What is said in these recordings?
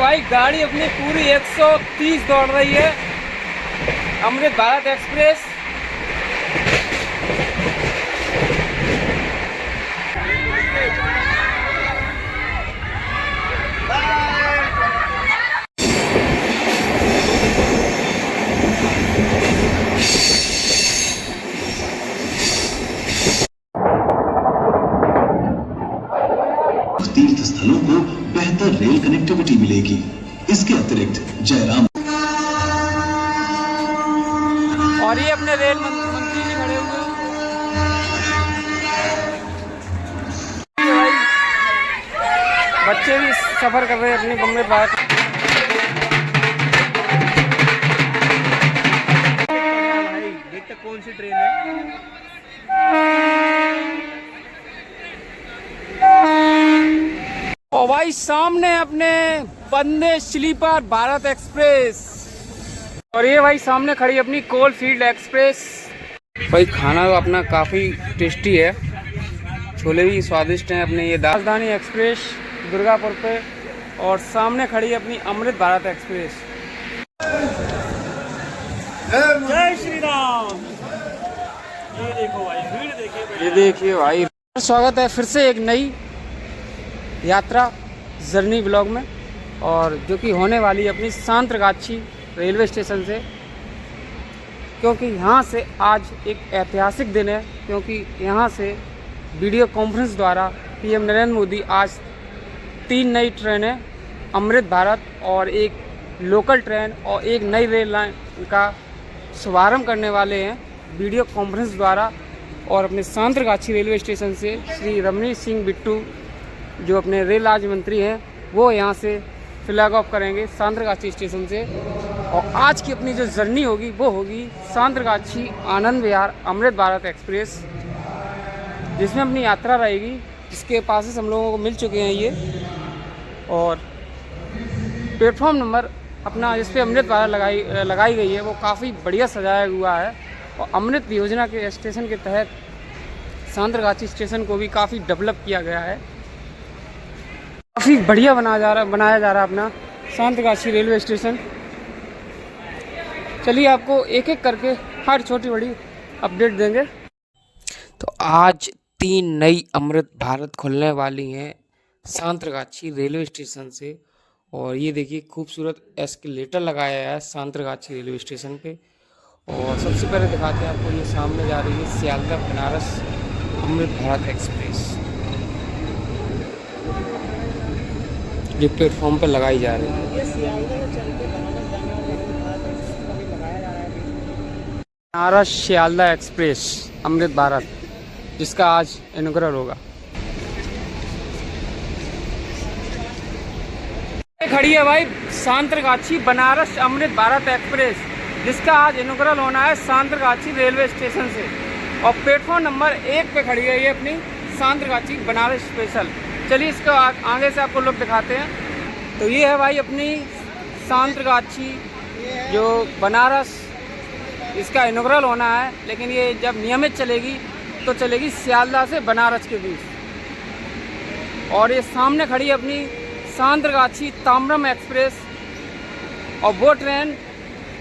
भाई गाड़ी अपनी पूरी 130 दौड़ रही है। अमृत भारत एक्सप्रेस। तीर्थ स्थलों को बेहतर रेल कनेक्टिविटी मिलेगी। इसके अतिरिक्त जयराम और ये अपने रेल मंत्री जी खड़े हुए भाई, बच्चे भी सफर कर रहे हैं अपनी अमृत भारत। भाई देखते कौन सी ट्रेन है। और भाई सामने अपने वंदे स्लीपर भारत एक्सप्रेस। और ये भाई सामने खड़ी अपनी कोल फील्ड एक्सप्रेस। भाई खाना अपना काफ़ी टेस्टी है, छोले भी स्वादिष्ट हैं अपने। ये राजधानी एक्सप्रेस दुर्गापुर पे, और सामने खड़ी अपनी अमृत भारत एक्सप्रेस। जय श्री राम। ये देखो भाई, भीड़ देखिए, ये देखिए भाई, स्वागत है फिर से एक नई यात्रा जर्नी ब्लॉग में, और जो कि होने वाली है अपनी सांतरगाछी रेलवे स्टेशन से। क्योंकि यहाँ से आज एक ऐतिहासिक दिन है, क्योंकि यहाँ से वीडियो कॉन्फ्रेंस द्वारा पीएम नरेंद्र मोदी आज 3 नई ट्रेनें, अमृत भारत और एक लोकल ट्रेन और एक नई रेल लाइन का शुभारंभ करने वाले हैं वीडियो कॉन्फ्रेंस द्वारा। और अपने सांतरगाछी रेलवे स्टेशन से श्री रमनीश सिंह बिट्टू जो अपने रेल राज्य मंत्री हैं, वो यहाँ से फ्लैग ऑफ करेंगे सांतरगाछी स्टेशन से। और आज की अपनी जो जर्नी होगी वो होगी सांतरगाछी आनंद विहार अमृत भारत एक्सप्रेस, जिसमें अपनी यात्रा रहेगी, जिसके पासेस हम लोगों को मिल चुके हैं ये। और प्लेटफॉर्म नंबर अपना जिस पे अमृत भारत लगाई गई है वो काफ़ी बढ़िया सजाया हुआ है। और अमृत योजना के स्टेशन के तहत सांतरगाछी स्टेशन को भी काफ़ी डेवलप किया गया है, काफ़ी बढ़िया बनाया जा रहा है अपना सांतरगाछी रेलवे स्टेशन। चलिए आपको एक एक करके हर छोटी बड़ी अपडेट देंगे। तो आज 3 नई अमृत भारत खुलने वाली हैं सांतरगाछी रेलवे स्टेशन से। और ये देखिए खूबसूरत एस्केलेटर लगाया है सांतरगाछी रेलवे स्टेशन पे। और सबसे पहले दिखाते हैं आपको, ये सामने जा रही है सियालदह बनारस अमृत भारत एक्सप्रेस, जो प्लेटफॉर्म पर लगाई जा रही है। बनारस सियालदह एक्सप्रेस अमृत भारत, जिसका आज इनॉग्रेशन होगा। खड़ी है भाई सांतरगाछी बनारस अमृत भारत एक्सप्रेस, जिसका आज इनॉग्रेशन होना है सांतरगाछी रेलवे स्टेशन से। और प्लेटफॉर्म नंबर 1 पे खड़ी है ये अपनी सांतरगाछी बनारस स्पेशल। चलिए इसका आगे से आपको लोग दिखाते हैं। तो ये है भाई अपनी सांतरगाछी जो बनारस, इसका इनॉग्रेशन होना है, लेकिन ये जब नियमित चलेगी तो चलेगी सियालदह से बनारस के बीच। और ये सामने खड़ी है अपनी सांतरगाछी ताम्रम एक्सप्रेस, और वो ट्रेन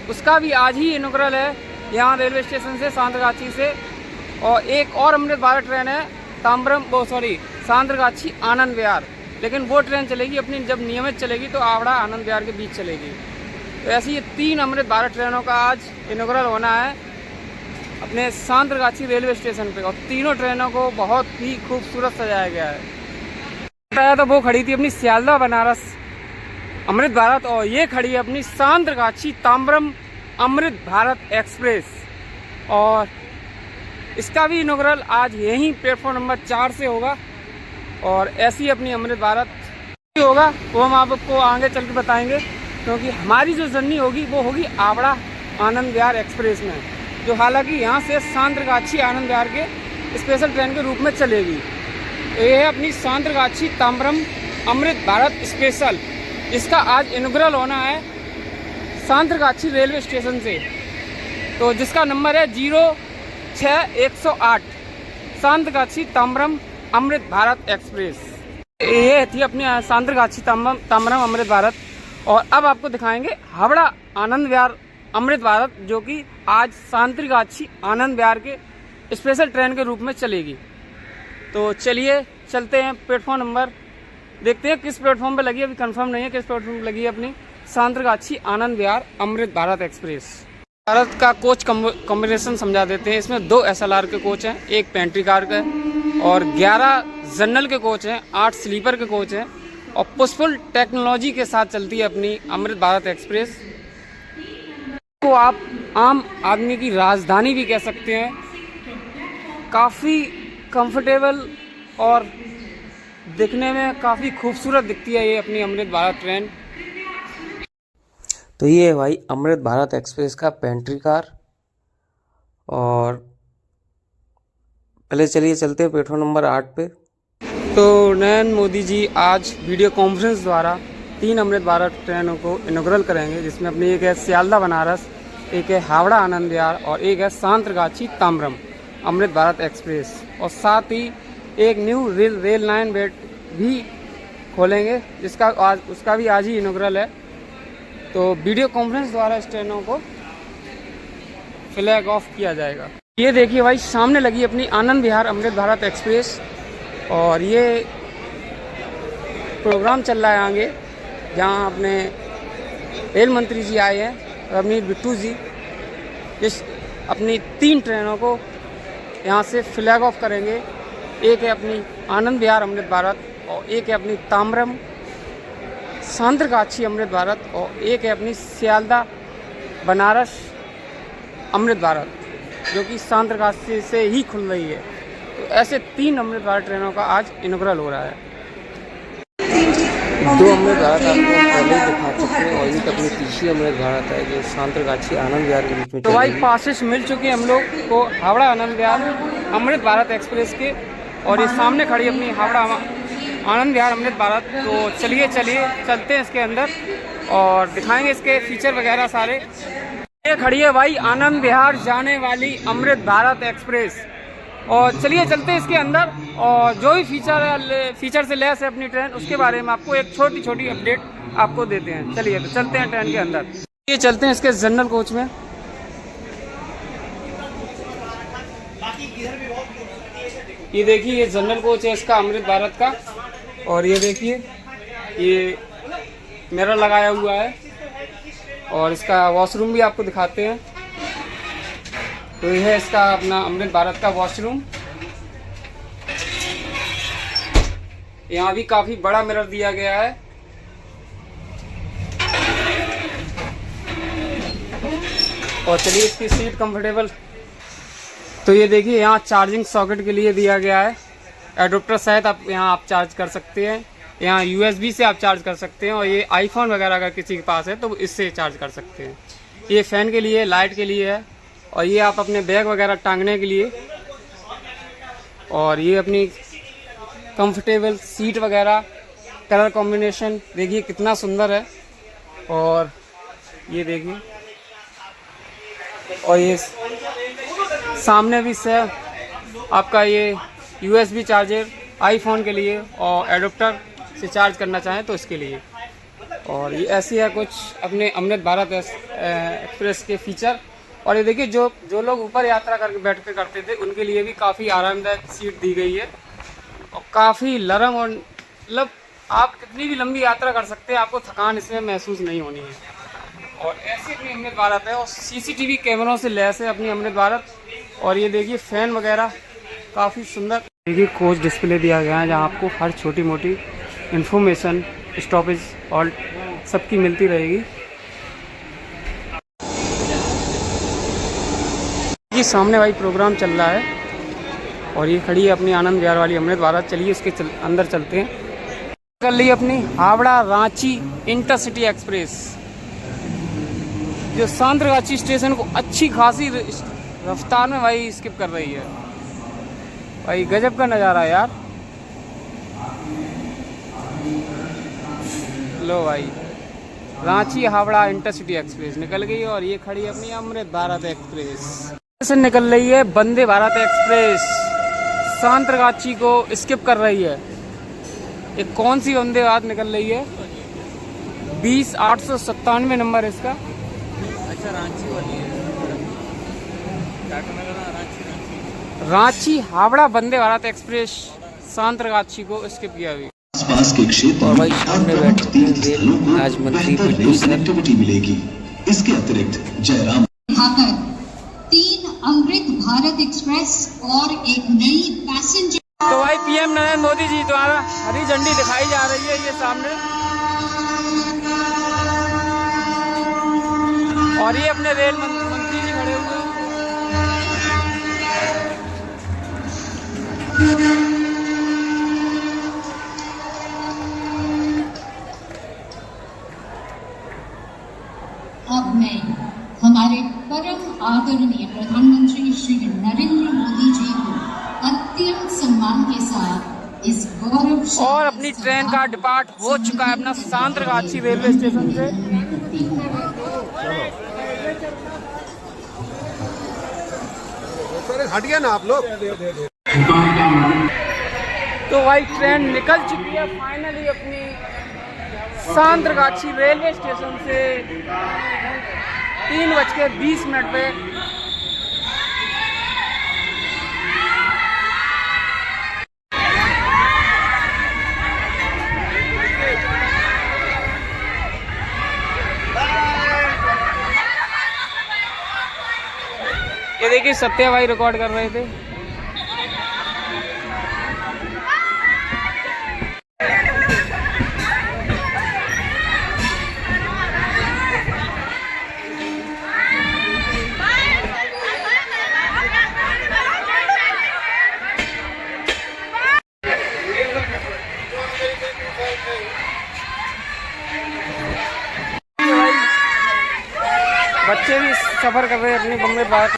उसका भी आज ही इनॉग्रेशन है यहाँ रेलवे स्टेशन से सांतरगाछी से। और एक और अमृत भारत ट्रेन है सांतरगाछी आनंद विहार, लेकिन वो ट्रेन चलेगी अपनी जब नियमित चलेगी तो आवड़ा आनंद विहार के बीच चलेगी। तो ऐसी ये 3 अमृत भारत ट्रेनों का आज इनॉग्रेशन होना है अपने सांतरगाछी रेलवे स्टेशन पे। और तीनों ट्रेनों को बहुत ही खूबसूरत सजाया गया है। बताया तो वो खड़ी थी अपनी सियालदह बनारस अमृत भारत, और ये खड़ी है अपनी सांतरगाछी ताम्रम अमृत भारत एक्सप्रेस। और इसका भी इनॉग्रेशन आज यहीं प्लेटफॉर्म नंबर 4 से होगा। और ऐसी अपनी अमृत भारत होगा वो हम आपको आगे चल के बताएंगे, क्योंकि हमारी जो जर्नी होगी वो होगी आवड़ा आनंद विहार एक्सप्रेस में, जो हालांकि यहाँ से सांतरगाछी आनंद विहार के स्पेशल ट्रेन के रूप में चलेगी। ये है अपनी सांतरगाछी ताम्रम अमृत भारत स्पेशल, जिसका आज इनॉग्रेशन होना है सांतरगाछी रेलवे स्टेशन से। तो जिसका नंबर है 06108 सांतरगाछी ताम्रम अमृत भारत एक्सप्रेस। ये थी अपनी सांतरगाछी ताम्रम अमृत भारत। और अब आपको दिखाएंगे हावड़ा आनंद विहार अमृत भारत, जो कि आज सांतरगाछी आनंद विहार के स्पेशल ट्रेन के रूप में चलेगी। तो चलिए चलते हैं प्लेटफॉर्म नंबर, देखते हैं किस प्लेटफॉर्म पे लगी है, अभी कंफर्म नहीं है किस प्लेटफॉर्म पे लगी है अपनी सांतरगाछी आनंद विहार अमृत भारत एक्सप्रेस। भारत का कोच कॉम्बिनेशन समझा देते हैं। इसमें 2 SLR के कोच हैं, एक पेंट्री कार का है और 11 जनरल के कोच हैं, 8 स्लीपर के कोच हैं और पुष्फुल टेक्नोलॉजी के साथ चलती है अपनी अमृत भारत एक्सप्रेस को आप आम आदमी की राजधानी भी कह सकते हैं। काफ़ी कंफर्टेबल और दिखने में काफ़ी खूबसूरत दिखती है ये अपनी अमृत भारत ट्रेन। तो ये है भाई अमृत भारत एक्सप्रेस का पेंट्री कार। और पहले चलिए चलते हैं प्लेटफॉर्म नंबर 8 पे। तो नरेंद्र मोदी जी आज वीडियो कॉन्फ्रेंस द्वारा 3 अमृत भारत ट्रेनों को इनॉग्रेट करेंगे, जिसमें अपनी एक है सियालदा बनारस, एक है हावड़ा आनंद विहार और एक है सांतरगाछी ताम्रम अमृत भारत एक्सप्रेस। और साथ ही एक न्यू रेल लाइन बेट भी खोलेंगे, जिसका उसका भी आज ही इनॉग्रल है। तो वीडियो कॉन्फ्रेंस द्वारा इस ट्रेनों को फ्लैग ऑफ किया जाएगा। ये देखिए भाई सामने लगी अपनी आनंद विहार अमृत भारत एक्सप्रेस और ये प्रोग्राम चल रहा है आगे, जहाँ अपने रेल मंत्री जी आए हैं रवनीत बिट्टू जी, इस अपनी 3 ट्रेनों को यहाँ से फ्लैग ऑफ करेंगे। एक है अपनी आनंद विहार अमृत भारत और एक है अपनी ताम्रम सांतरगाछी अमृत भारत और एक है अपनी सियालदा बनारस अमृत भारत, जो कि सांतरगाछी से ही खुल रही है। तो ऐसे 3 अमृत भारत ट्रेनों का आज इनॉग्रल हो रहा है। 2 अमृत भारत आपको पहले ही दिखा चुके हैं और ये अपनी तीसरी अमृत भारत है जो सांतरगाछी आनंद विहार के बीच में। तो भाई पासेस मिल चुके हैं हम लोग को हावड़ा आनंद विहार अमृत भारत एक्सप्रेस के, और ये सामने खड़ी अपनी हावड़ा आनंद विहार अमृत भारत। तो चलिए चलते हैं इसके अंदर और दिखाएंगे इसके फीचर वगैरह सारे। ये खड़ी है भाई आनंद विहार जाने वाली अमृत भारत एक्सप्रेस और चलिए चलते हैं इसके अंदर और जो भी फीचर से लैस है अपनी ट्रेन, उसके बारे में आपको एक छोटी छोटी अपडेट आपको देते हैं। चलिए तो चलते हैं ट्रेन के अंदर। ये चलते हैं इसके जनरल कोच में। ये देखिए ये जनरल कोच है इसका अमृत भारत का, और ये देखिए ये मिरर लगाया हुआ है और इसका वॉशरूम भी आपको दिखाते हैं। तो ये है इसका अपना अमृत भारत का वॉशरूम। यहाँ भी काफी बड़ा मिरर दिया गया है और चलिए इसकी सीट कंफर्टेबल। तो ये देखिए यहाँ चार्जिंग सॉकेट के लिए दिया गया है, एडोप्टर सहित आप यहाँ आप चार्ज कर सकते हैं। यहाँ USB से आप चार्ज कर सकते हैं और ये आईफोन वगैरह अगर किसी के पास है तो इससे चार्ज कर सकते हैं। ये फ़ैन के लिए, लाइट के लिए है और ये आप अपने बैग वगैरह टांगने के लिए। और ये अपनी कंफर्टेबल सीट वगैरह, कलर कॉम्बिनेशन देखिए कितना सुंदर है। और ये देखिए, और ये सामने भी से आपका ये USB चार्जर आईफोन के लिए और एडोप्टर से चार्ज करना चाहें तो इसके लिए। और ये ऐसी है कुछ अपने अमृत भारत एक्सप्रेस के फीचर। और ये देखिए जो लोग ऊपर यात्रा करके बैठ कर करते थे उनके लिए भी काफ़ी आरामदायक सीट दी गई है और काफ़ी नरम, और मतलब आप कितनी भी लंबी यात्रा कर सकते हैं, आपको थकान इसमें महसूस नहीं होनी है। और ऐसी अपनी अमृत भारत है और CCTV कैमरों से लैस है अपनी अमृत भारत। और ये देखिए फ़ैन वगैरह काफ़ी सुंदर। देखिए कोच डिस्प्ले दिया गया है जहाँ आपको हर छोटी मोटी इन्फॉर्मेशन, स्टॉपेज और सबकी मिलती रहेगी। ये सामने भाई प्रोग्राम चल रहा है और ये खड़ी है अपनी आनंद विहार वाली अमृत भारत। चलिए इसके अंदर चलते हैं। कर ली अपनी हावड़ा रांची इंटरसिटी एक्सप्रेस, जो सांतरगाछी स्टेशन को अच्छी खासी रफ्तार में भाई स्किप कर रही है। भाई गजब का नज़ारा है यार। लो भाई रांची हावड़ा इंटरसिटी एक्सप्रेस निकल गई और ये खड़ी है अपनी अमृत भारत एक्सप्रेस। से निकल रही है वंदे भारत एक्सप्रेस, सांतरगाछी को स्किप कर रही है। ये कौन सी वंदे भारत निकल रही है? 20,897 नंबर इसका। अच्छा रांची वाली है, टाटानगर रांची। रांची हावड़ा वंदे भारत एक्सप्रेस सांतरगाछी को स्किप किया अभी। आसपास के क्षेत्र और में भाई सामने बैठे तीर्थ हैं स्थलों को आज मंत्री बेहतर बिट्टू रेल सर। कनेक्टिविटी मिलेगी। इसके अतिरिक्त जयराम उठाकर 3 अमृत भारत एक्सप्रेस और एक नई पैसेंजर। तो भाई पीएम नरेंद्र मोदी जी द्वारा हरी झंडी दिखाई जा रही है ये सामने, और ये अपने रेल मंत्री जी खड़े हुए हैं। अब मैं हमारे परम आदरणीय प्रधानमंत्री श्री नरेंद्र मोदी जी को अत्यंत सम्मान के साथ इस गौरव और अपनी ट्रेन का डिपार्ट हो चुका है अपना सांतरगाछी रेलवे स्टेशन से। हट गया ना आप लोग। तो भाई ट्रेन निकल चुकी है फाइनली अपनी सांतरगाछी रेलवे स्टेशन से 3:20 पे। ये देखिए सत्या भाई रिकॉर्ड कर रहे थे। बच्चे भी सफर कर रहे हैं अपनी बम्बे बात।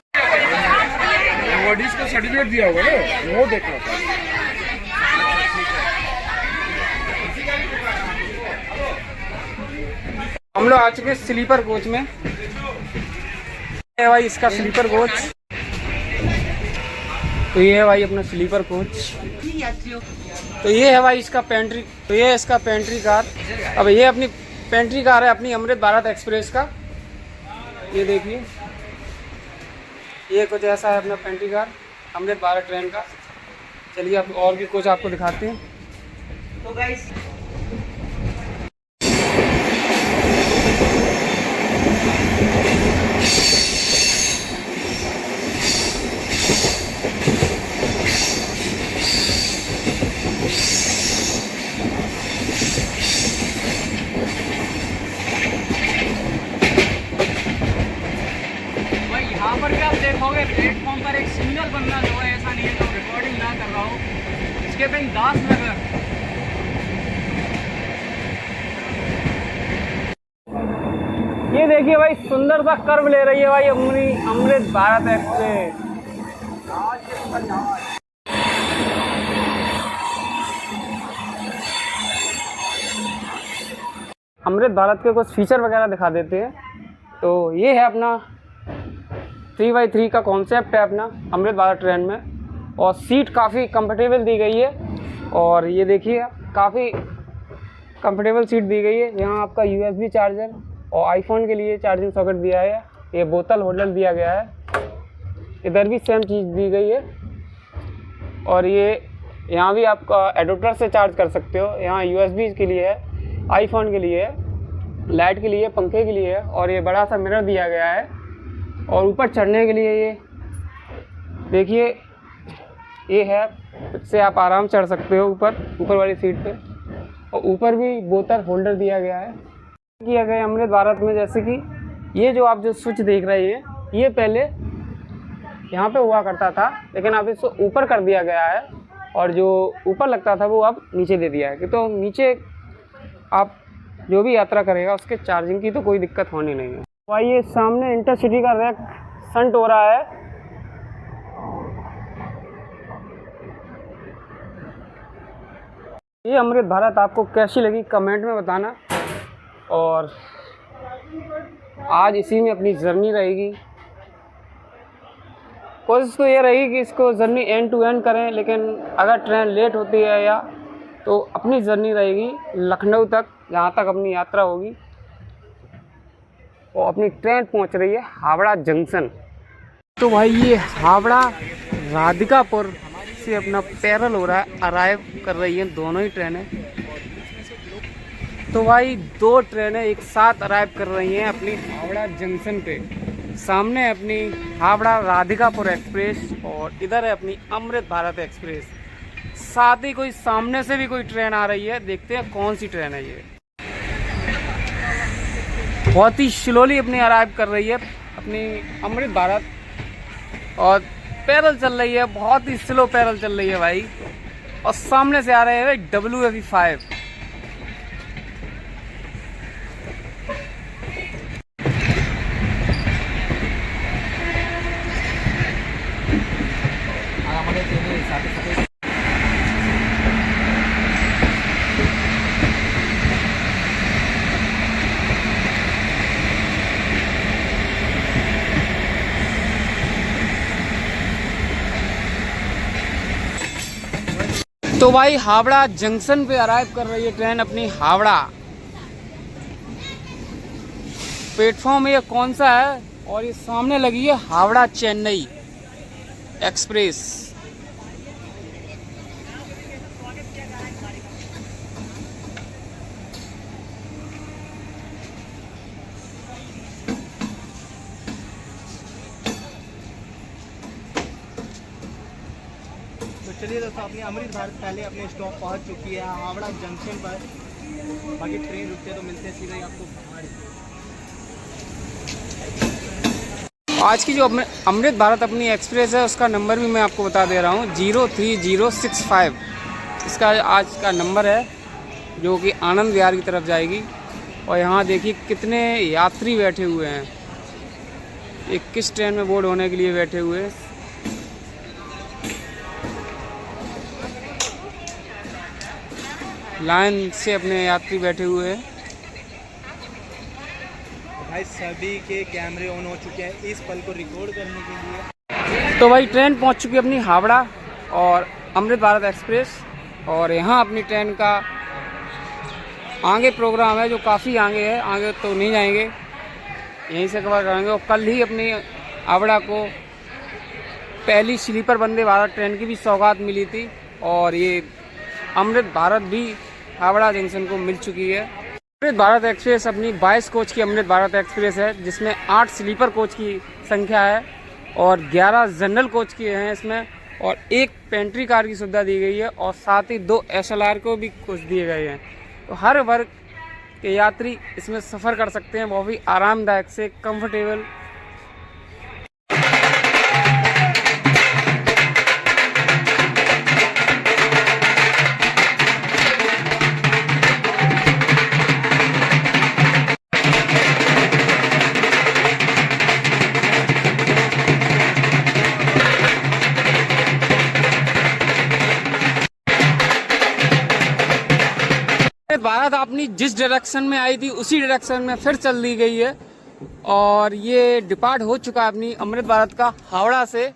बॉडीज को सर्टिफिकेट दिया होगा ना, वो देखना था। हम लोग आ चुके हैं स्लीपर कोच में। ये भाई इसका स्लीपर कोच, तो ये है भाई अपना स्लीपर कोच। तो ये है भाई इसका पेंट्री, तो ये है इसका पेंट्री कार। अब ये अपनी पेंट्री कार है अपनी अमृत भारत एक्सप्रेस का। ये देखिए ये कुछ ऐसा है अपना pantry car Amrit Bharat train का। चलिए अब और भी कुछ आपको दिखाते हैं। तो गाइस यहाँ पर भी आप देखोगे प्लेटफॉर्म पर एक सिग्नल बन रहा है, ऐसा नहीं है तो रिकॉर्डिंग ना कर रहा हूँ। इसके बिन दास नगर, ये देखिए भाई सुंदर सा कर्व ले रही है भाई अपनी अमृत भारत एक्सप्रेस। अमृत भारत के कुछ फीचर वगैरह दिखा देते हैं। तो ये है अपना 3x3 का कॉन्सेप्ट है अपना अमृत भारत ट्रेन में, और सीट काफ़ी कंफर्टेबल दी गई है। और ये देखिए काफ़ी कंफर्टेबल सीट दी गई है। यहाँ आपका USB चार्जर और आईफोन के लिए चार्जिंग सॉकेट दिया है। ये बोतल होल्डर दिया गया है, इधर भी सेम चीज़ दी गई है। और ये यहाँ भी आप एडोप्टर से चार्ज कर सकते हो। यहाँ USB के लिए है, आईफोन के लिए है, लाइट के लिए, पंखे के लिए है। और ये बड़ा सा मिरर दिया गया है। और ऊपर चढ़ने के लिए ये देखिए ये है, इससे आप आराम चढ़ सकते हो ऊपर वाली सीट पे। और ऊपर भी बोतल होल्डर दिया गया है किया गया अमृत भारत में। जैसे कि ये जो आप जो स्विच देख रहे हैं, ये पहले यहाँ पे हुआ करता था, लेकिन अब इसको ऊपर कर दिया गया है। और जो ऊपर लगता था वो अब नीचे दे दिया है कि तो नीचे आप जो भी यात्रा करेगा उसके चार्जिंग की तो कोई दिक्कत होनी नहीं है। भाई ये सामने इंटरसिटी का रैक संट हो रहा है। ये अमृत भारत आपको कैसी लगी कमेंट में बताना। और आज इसी में अपनी जर्नी रहेगी। कोशिश तो ये रहेगी कि इसको जर्नी एंड टू एंड करें, लेकिन अगर ट्रेन लेट होती है या तो अपनी जर्नी रहेगी लखनऊ तक, जहाँ तक अपनी यात्रा होगी। और अपनी ट्रेन पहुंच रही है हावड़ा जंक्शन। तो भाई ये हावड़ा राधिकापुर से अपना पैरल हो रहा है, अराइव कर रही हैं दोनों ही ट्रेनें। तो भाई दो ट्रेनें एक साथ अराइव कर रही हैं अपनी हावड़ा जंक्शन पे। सामने अपनी हावड़ा राधिकापुर एक्सप्रेस और इधर है अपनी अमृत भारत एक्सप्रेस। साथ ही कोई सामने से भी कोई ट्रेन आ रही है, देखते हैं कौन सी ट्रेन है ये। बहुत ही स्लोली अपनी अराइव कर रही है अपनी अमृत भारत और पैरल चल रही है, बहुत ही स्लो पैरल चल रही है भाई। और सामने से आ रहे हैं WFE5। तो भाई हावड़ा जंक्शन पे अराइव कर रही है ट्रेन अपनी हावड़ा। प्लेटफॉर्म ये कौन सा है और ये सामने लगी है हावड़ा चेन्नई एक्सप्रेस। तो चलिए दोस्तों, अपनी अमृत भारत पहले अपने स्टॉप पहुंच चुकी है हावड़ा जंक्शन पर। बाकी ट्रेन रुकते तो मिलते हैं सीधे आपको पहाड़। आज की जो अमृत भारत अपनी एक्सप्रेस है उसका नंबर भी मैं आपको बता दे रहा हूँ, 03065 इसका आज का नंबर है, जो कि आनंद विहार की तरफ जाएगी। और यहाँ देखिए कितने यात्री बैठे हुए हैं, ये किस ट्रेन में बोर्ड होने के लिए बैठे हुए हैं। लाइन से अपने यात्री बैठे हुए हैं। भाई सभी के कैमरे ऑन हो चुके हैं इस पल को रिकॉर्ड करने के लिए। तो भाई ट्रेन पहुंच चुकी है अपनी हावड़ा और अमृत भारत एक्सप्रेस। और यहाँ अपनी ट्रेन का आगे प्रोग्राम है, जो काफ़ी आगे है, आगे तो नहीं जाएंगे, यहीं से कवर करेंगे। और कल ही अपनी हावड़ा को पहली स्लीपर वंदे भारत ट्रेन की भी सौगात मिली थी और ये अमृत भारत भी हावड़ा जंक्शन को मिल चुकी है। अमृत भारत एक्सप्रेस अपनी 22 कोच की अमृत भारत एक्सप्रेस है, जिसमें 8 स्लीपर कोच की संख्या है और 11 जनरल कोच की हैं इसमें, और एक पेंट्री कार की सुविधा दी गई है और साथ ही 2 SLR को भी कोच दिए गए हैं। तो हर वर्ग के यात्री इसमें सफ़र कर सकते हैं, वो भी आरामदायक से कंफर्टेबल। भारत अपनी जिस डायरेक्शन में आई थी उसी डायरेक्शन में फिर चल दी गई है और ये डिपार्ट हो चुका है अपनी अमृत भारत का हावड़ा से।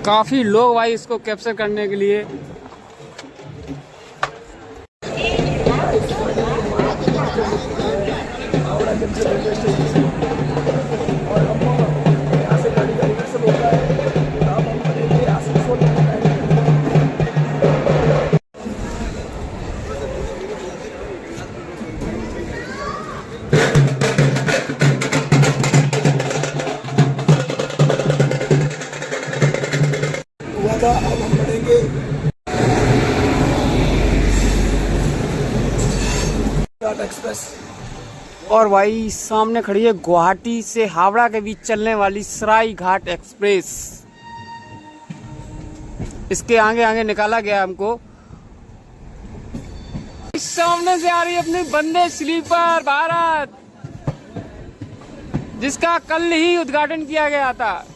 काफी लोग भाई इसको कैप्चर करने के लिए एक्सप्रेस। और भाई सामने खड़ी है गुवाहाटी से हावड़ा के बीच चलने वाली सराय घाट एक्सप्रेस। इसके आगे आगे निकाला गया हमको। सामने से आ रही है अपनी वंदे स्लीपर भारत, जिसका कल ही उद्घाटन किया गया था।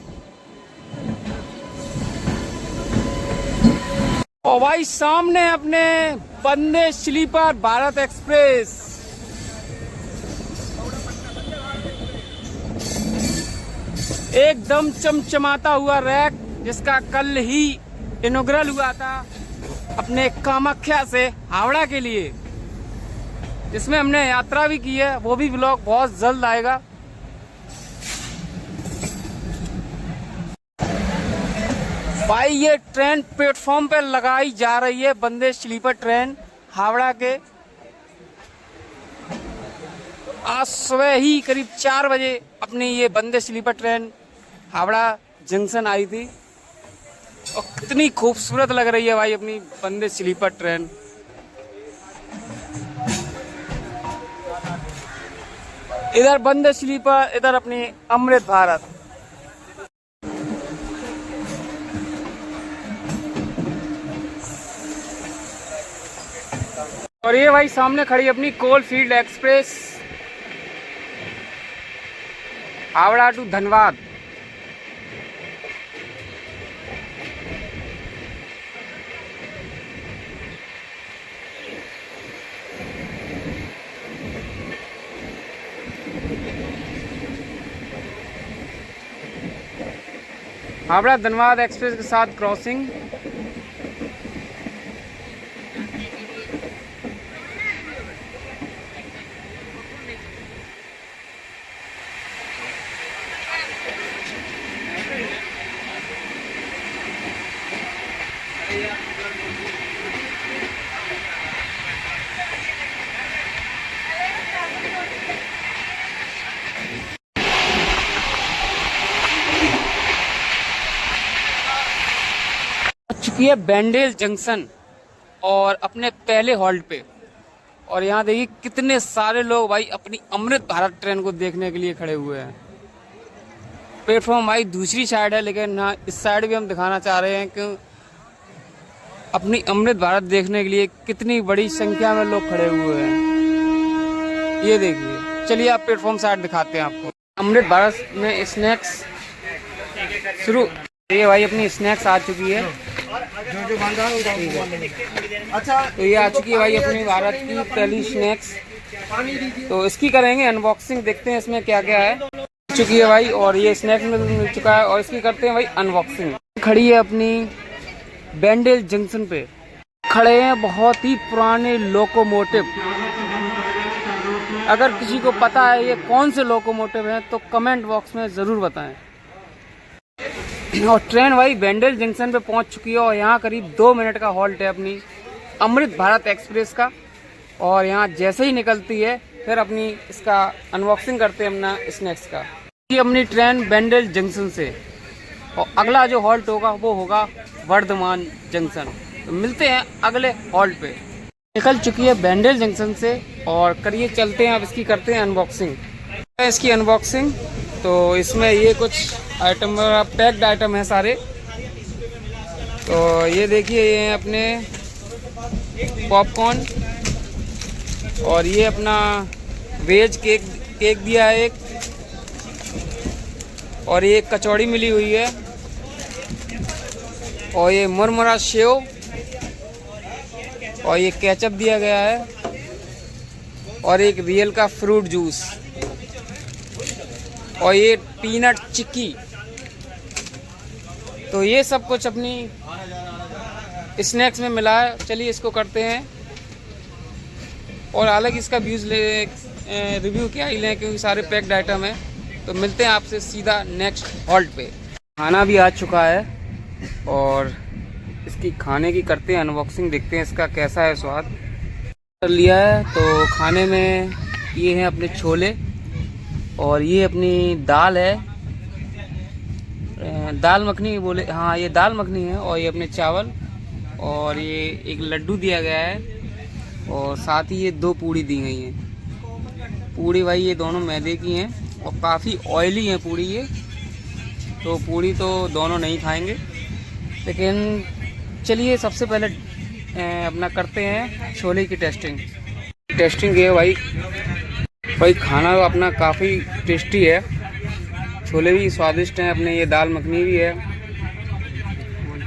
और भाई सामने अपने वंदे स्लीपर भारत एक्सप्रेस। एकदम चमचमाता हुआ रैक, जिसका कल ही इनॉग्रल हुआ था अपने कामाख्या से हावड़ा के लिए, जिसमें हमने यात्रा भी की है। वो भी व्लॉग बहुत जल्द आएगा। भाई ये ट्रेन प्लेटफॉर्म पे लगाई जा रही है, वंदे स्लीपर ट्रेन हावड़ा के। आज सुबह ही करीब 4 बजे अपनी ये वंदे स्लीपर ट्रेन हावड़ा जंक्शन आई थी, और कितनी खूबसूरत लग रही है भाई अपनी वंदे स्लीपर ट्रेन। इधर वंदे स्लीपर, इधर अपनी अमृत भारत। और ये भाई सामने खड़ी अपनी Coalfield Express Howrah to Dhanbad. Howrah Dhanbad Express के साथ क्रॉसिंग। चुकी है बैंडेल जंक्शन और अपने पहले हॉल्ट पे, और यहाँ देखिए कितने सारे लोग भाई अपनी अमृत भारत ट्रेन को देखने के लिए खड़े हुए हैं। प्लेटफॉर्म भाई दूसरी साइड है, लेकिन ना इस साइड भी हम दिखाना चाह रहे हैं कि अपनी अमृत भारत देखने के लिए कितनी बड़ी संख्या में लोग खड़े हुए हैं। ये देखिए, चलिए आप प्लेटफॉर्म साइड दिखाते हैं आपको। अमृत भारत में स्नैक्स शुरू, ये भाई अपनी स्नैक्स आ चुकी है। अच्छा, तो ये आ चुकी है भाई अपनी भारत की पहली स्नैक्स। तो इसकी करेंगे अनबॉक्सिंग, देखते हैं इसमें क्या क्या है। चुकी है भाई, और ये स्नैक्स में मिल चुका है, और इसकी करते हैं भाई अनबॉक्सिंग। खड़ी है अपनी बैंडेल जंक्शन पे, खड़े हैं बहुत ही पुराने लोकोमोटिव। अगर किसी को पता है ये कौन से लोकोमोटिव हैं तो कमेंट बॉक्स में ज़रूर बताएं। और ट्रेन भाई बैंडेल जंक्शन पे पहुंच चुकी है, और यहाँ करीब 2 मिनट का हॉल्ट है अपनी अमृत भारत एक्सप्रेस का। और यहाँ जैसे ही निकलती है फिर अपनी इसका अनबॉक्सिंग करते हैं अपना स्नैक्स का। ये अपनी ट्रेन बैंडेल जंक्शन से, और अगला जो हॉल्ट होगा वो होगा वर्धमान जंक्शन। तो मिलते हैं अगले हॉल्ट पे। निकल चुकी है बैंडेल जंक्शन से, और करिए चलते हैं अब इसकी करते हैं अनबॉक्सिंग। इसकी अनबॉक्सिंग, तो इसमें ये कुछ आइटम पैक्ड आइटम है सारे। तो ये देखिए, ये अपने पॉपकॉर्न, और ये अपना वेज केक दिया है एक, और ये कचौड़ी मिली हुई है, और ये मुरमुरा सेव, और ये केचप दिया गया है, और एक रियल का फ्रूट जूस, और ये पीनट चिक्की। तो ये सब कुछ अपनी स्नैक्स में मिला है। चलिए इसको करते हैं, और अलग इसका रिव्यू क्या ही लें, क्योंकि सारे पैक्ड आइटम है। तो मिलते हैं आपसे सीधा नेक्स्ट हॉल्ट पे। खाना भी आ चुका है, और इसकी खाने की करते हैं अनबॉक्सिंग, देखते हैं इसका कैसा है स्वाद। कर लिया है, तो खाने में ये हैं अपने छोले, और ये अपनी दाल है, दाल मखनी बोले, हाँ ये दाल मखनी है, और ये अपने चावल, और ये एक लड्डू दिया गया है, और साथ ही ये 2 पूड़ी दी गई हैं। पूड़ी भाई ये दोनों मैदे की हैं, और काफ़ी ऑयली हैं पूड़ी ये, तो पूड़ी तो दोनों नहीं खाएंगे। लेकिन चलिए सबसे पहले अपना करते हैं छोले की टेस्टिंग है भाई खाना अपना काफ़ी टेस्टी है, छोले भी स्वादिष्ट हैं अपने, ये दाल मखनी भी है।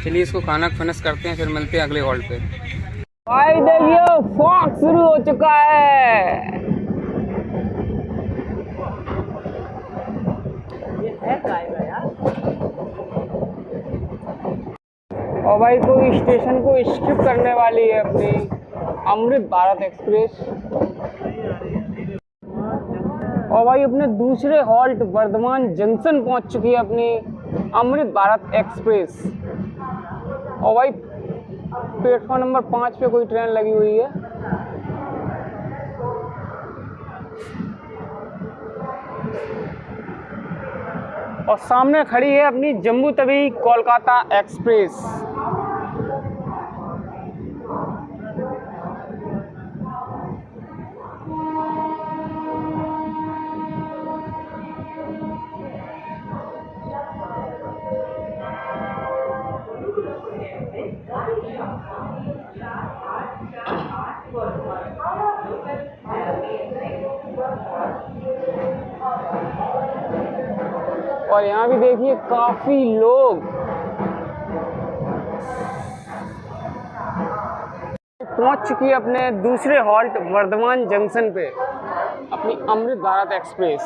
चलिए इसको खाना फिनिश करते हैं, फिर मिलते हैं अगले हॉल्ट पे। भाई देखिए फॉग शुरू हो चुका है। ये है काय यार। और भाई कोई स्टेशन को स्किप करने वाली है अपनी अमृत भारत एक्सप्रेस। और भाई अपने दूसरे हॉल्ट वर्धमान जंक्शन पहुंच चुकी है अपनी अमृत भारत एक्सप्रेस। और भाई प्लेटफॉर्म नंबर 5 पे कोई ट्रेन लगी हुई है। और सामने खड़ी है अपनी जम्मू तवी कोलकाता एक्सप्रेस। और यहाँ भी देखिए काफी लोग पहुंच चुकी है अपने दूसरे हॉल्ट वर्धमान जंक्शन पे अपनी Amrit Bharat express.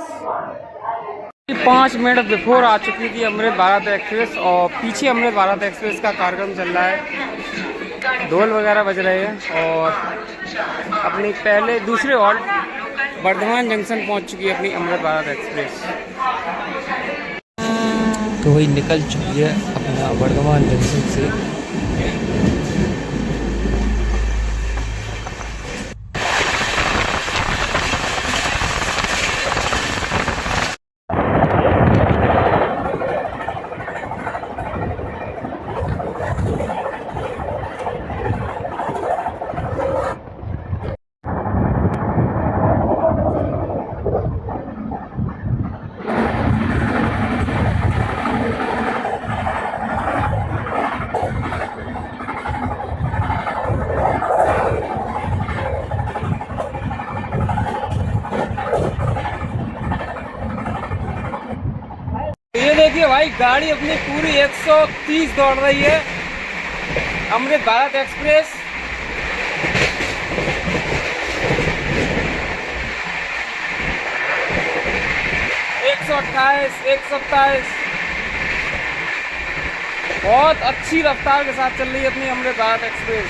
5 minute before आ चुकी थी अमृत भारत एक्सप्रेस और पीछे अमृत भारत एक्सप्रेस का कार्यक्रम चल रहा है, ढोल वगैरह बज रहे हैं। और अपनी पहले दूसरे हॉल्ट वर्धमान जंक्शन पहुंच चुकी है अपनी अमृत भारत एक्सप्रेस। तो वही निकल चुकी है अपना वर्धमान जंक्शन से। ये देखिए भाई गाड़ी अपनी पूरी 130 दौड़ रही है अमृत भारत एक्सप्रेस। एक 127 बहुत अच्छी रफ्तार के साथ चल रही है अपनी अमृत भारत एक्सप्रेस।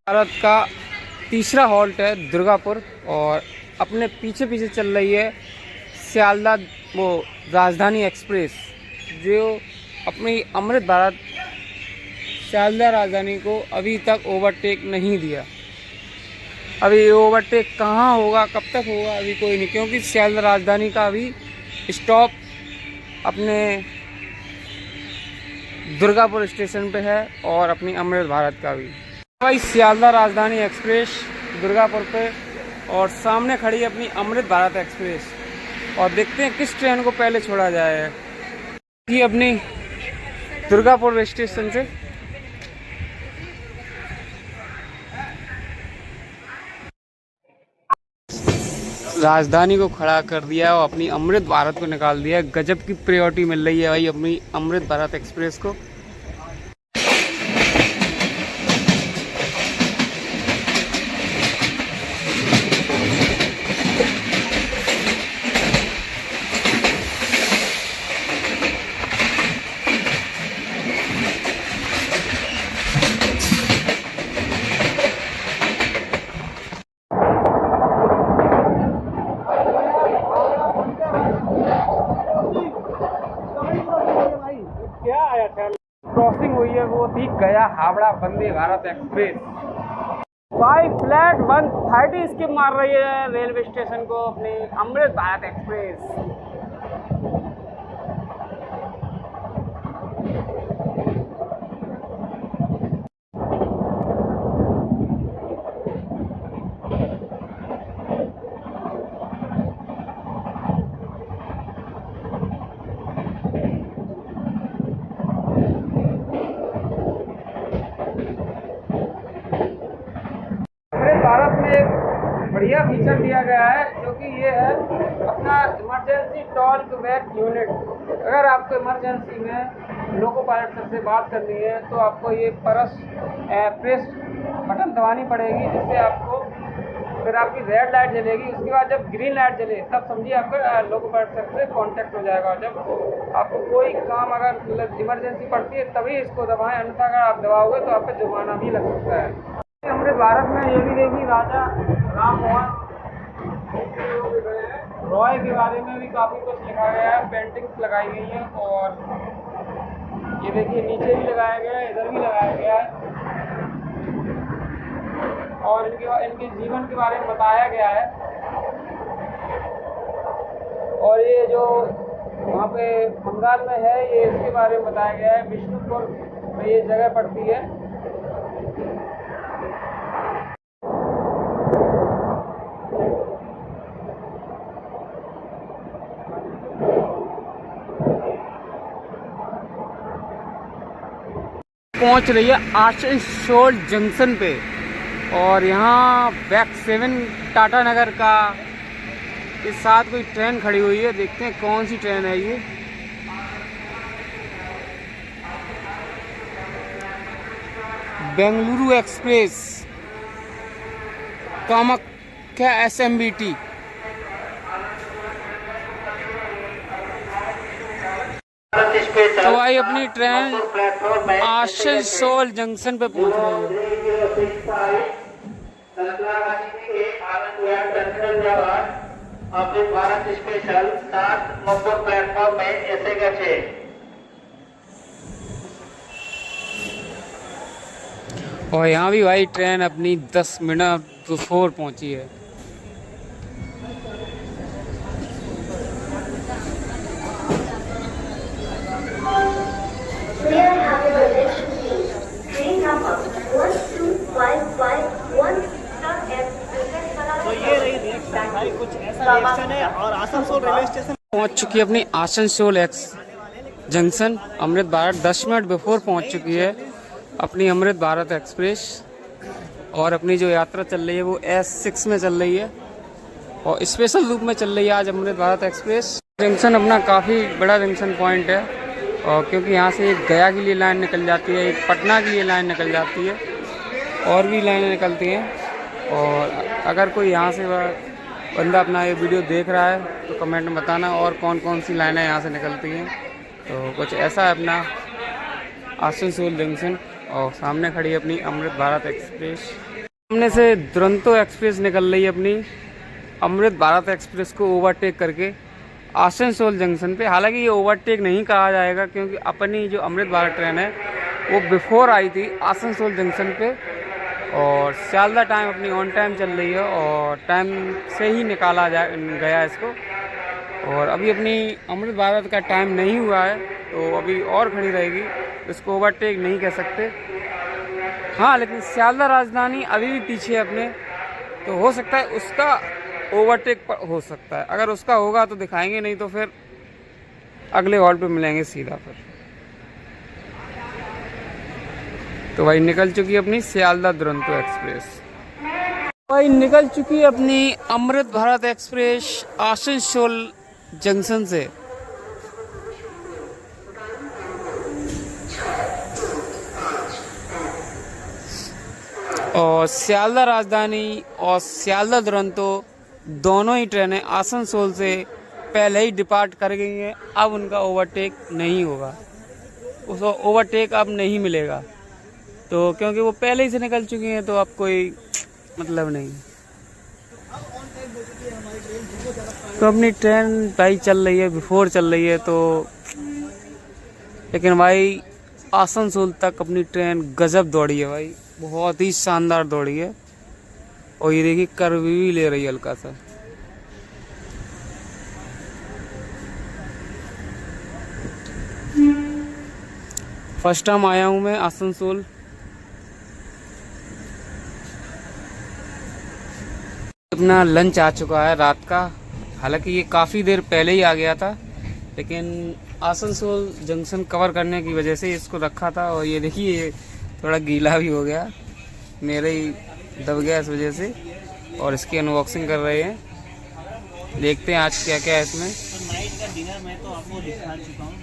भारत का तीसरा हॉल्ट है दुर्गापुर और अपने पीछे पीछे चल रही है सियालदा वो राजधानी एक्सप्रेस, जो अपनी अमृत भारत सियालदा राजधानी को अभी तक ओवरटेक नहीं दिया। अभी ओवरटेक कहाँ होगा, कब तक होगा, अभी कोई नहीं, क्योंकि सियालदा राजधानी का अभी स्टॉप अपने दुर्गापुर स्टेशन पे है और अपनी अमृत भारत का भी। भाई सियालदा राजधानी एक्सप्रेस दुर्गापुर पे और सामने खड़ी है अपनी अमृत भारत एक्सप्रेस। और देखते हैं किस ट्रेन को पहले छोड़ा जाए कि अपनी दुर्गापुर स्टेशन से। राजधानी को खड़ा कर दिया और अपनी अमृत भारत को निकाल दिया। गजब की प्रायोरिटी मिल रही है भाई अपनी अमृत भारत एक्सप्रेस को। क्रॉसिंग हुई है वो थी गया हावड़ा वंदे भारत एक्सप्रेस। भाई फ्लैट 130 स्किप मार रही है रेलवे स्टेशन को अपनी अमृत भारत एक्सप्रेस। भारत में एक बढ़िया फीचर दिया गया है जो कि ये है अपना इमरजेंसी टॉक बैक यूनिट। अगर आपको इमरजेंसी में लोको पायलट सर से बात करनी है तो आपको ये प्रेस बटन दबानी पड़ेगी, जिससे आपको फिर आपकी रेड लाइट जलेगी, उसके बाद जब ग्रीन लाइट जले तब समझिए आपका लोको पायलट से कांटेक्ट हो जाएगा। और जब आपको कोई काम अगर मतलब इमरजेंसी पड़ती है तभी इसको दबाएं, अन्यथा अगर आप दबाओगे तो आप पे जुर्माना भी लग सकता है। अमृत भारत में ये भी देखिए राजा राम मोहन रॉय के बारे में भी काफ़ी कुछ लिखा गया है, पेंटिंग्स लगाई गई हैं और ये देखिए नीचे भी लगाया गया है, इधर भी लगाया गया है और इनके जीवन के बारे में बताया गया है। और ये जो वहाँ पे बंगाल में है ये इसके बारे में बताया गया है, विष्णुपुर में ये जगह पड़ती है। पहुंच रही है आसनसोल जंक्शन पे और यहाँ बैक 7 टाटा नगर का के साथ कोई ट्रेन खड़ी हुई है। देखते हैं कौन सी ट्रेन है ये। Bengaluru express Kamakhya SMBT। तो भाई अपनी ट्रेन आसनसोल जंक्शन पे पहुंच रही है। অমৃত ভারত স্পেশাল 7 নম্বর প্ল্যাটফর্মে এসে গেছে। और यहाँ भी भाई ट्रेन अपनी 10 मिनट बिफोर पहुंची है। तो ये रही रिएक्शन भाई, कुछ ऐसा रिएक्शन है। और आसनसोल रेलवे स्टेशन पहुंच चुकी है अपनी Asansol junction. Amrit Bharat 10 minute before पहुंच चुकी है अपनी अमृत भारत एक्सप्रेस। और अपनी जो यात्रा चल रही है वो S6 में चल रही है और स्पेशल रूप में चल रही है आज अमृत भारत एक्सप्रेस। जंक्शन अपना काफ़ी बड़ा जंक्शन पॉइंट है और क्योंकि यहाँ से एक गया के लिए लाइन निकल जाती है, एक पटना के लिए लाइन निकल जाती है और भी लाइनें निकलती हैं। और अगर कोई यहाँ से बंदा अपना ये वीडियो देख रहा है तो कमेंट में बताना और कौन कौन सी लाइनें यहाँ से निकलती हैं। तो कुछ ऐसा है अपना आसनसोल जंक्शन और सामने खड़ी है अपनी अमृत भारत एक्सप्रेस। सामने से दुरंतो एक्सप्रेस निकल रही है अपनी अमृत भारत एक्सप्रेस को ओवरटेक करके आसनसोल जंक्शन पे। हालांकि ये ओवरटेक नहीं कहा जाएगा क्योंकि अपनी जो अमृत भारत ट्रेन है वो बिफोर आई थी आसनसोल जंक्शन पे और सियालदा टाइम अपनी ऑन टाइम चल रही है और टाइम से ही निकाला गया इसको। और अभी अपनी अमृत भारत का टाइम नहीं हुआ है तो अभी और खड़ी रहेगी, इसको ओवरटेक नहीं कह सकते। हाँ, लेकिन सियालदा राजधानी अभी भी पीछे है अपने, तो हो सकता है उसका ओवरटेक हो सकता है। अगर उसका होगा तो दिखाएंगे, नहीं तो फिर अगले हॉल्ट पे मिलेंगे सीधा। फिर तो भाई निकल चुकी है अपनी सियालदा दुरंतो एक्सप्रेस। भाई निकल चुकी है अपनी अमृत भारत एक्सप्रेस आसनसोल जंक्शन से। और सियालदा राजधानी और सियालदा दुरंतो दोनों ही ट्रेनें आसनसोल से पहले ही डिपार्ट कर गई हैं। अब उनका ओवरटेक नहीं होगा, उसको ओवरटेक अब नहीं मिलेगा, तो क्योंकि वो पहले ही से निकल चुकी हैं तो अब कोई मतलब नहीं। तो अपनी ट्रेन भाई चल रही है, बिफोर चल रही है तो, लेकिन भाई आसनसोल तक अपनी ट्रेन गजब दौड़ी है भाई, बहुत ही शानदार दौड़ी है। और ये देखिए कर्व भी ले रही है हल्का सा। फर्स्ट टाइम आया हूँ मैं आसनसोल। अपना लंच आ चुका है रात का, हालांकि ये काफ़ी देर पहले ही आ गया था, लेकिन आसनसोल जंक्शन कवर करने की वजह से इसको रखा था। और ये देखिए ये थोड़ा गीला भी हो गया, मेरे ही दब गया इस वजह से। और इसकी अनबॉक्सिंग कर रहे हैं, देखते हैं आज क्या क्या है इसमें। नाइट का डिनर मैं तो आपको दिखा चुका हूँ।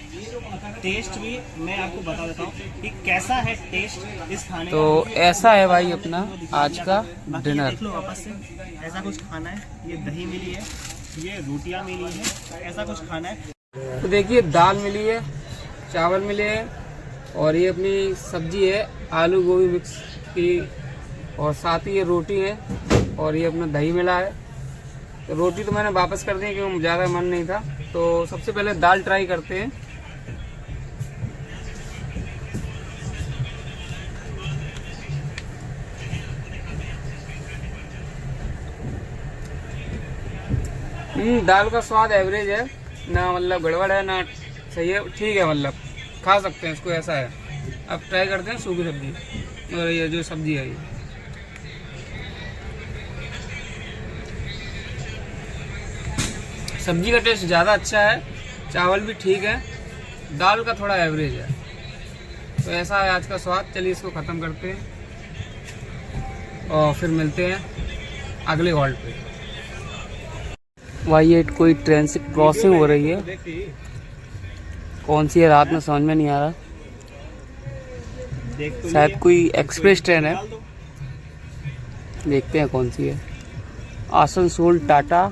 टेस्ट भी मैं आपको बता देता हूँ कि कैसा है टेस्ट इस खाने तो ऐसा है भाई अपना आज का डिनर। देख लो वापस से, ऐसा कुछ खाना है। ये दही मिली है, ये रोटियां मिली है, ऐसा कुछ खाना है। तो देखिए दाल मिली है, चावल मिले हैं और ये अपनी सब्जी है आलू गोभी मिक्स की, और साथ ही ये रोटी है और ये अपना दही मिला है। तो रोटी तो मैंने वापस कर दी क्योंकि ज़्यादा मन नहीं था। तो सबसे पहले दाल ट्राई करते हैं। दाल का स्वाद एवरेज है, ना मतलब गड़बड़ है ना सही है, ठीक है, मतलब खा सकते हैं इसको, ऐसा है। अब ट्राई करते हैं सूखी सब्जी और ये जो सब्जी है ये सब्जी का टेस्ट ज़्यादा अच्छा है, चावल भी ठीक है, दाल का थोड़ा एवरेज है। तो ऐसा है आज का स्वाद। चलिए इसको ख़त्म करते हैं और फिर मिलते हैं अगले हॉल्ट पे। भाई ये कोई ट्रेन से क्रॉसिंग हो रही है, कौन सी है रात में समझ में नहीं आ रहा, शायद कोई एक्सप्रेस ट्रेन है, देखते हैं कौन सी है। आसनसोल टाटा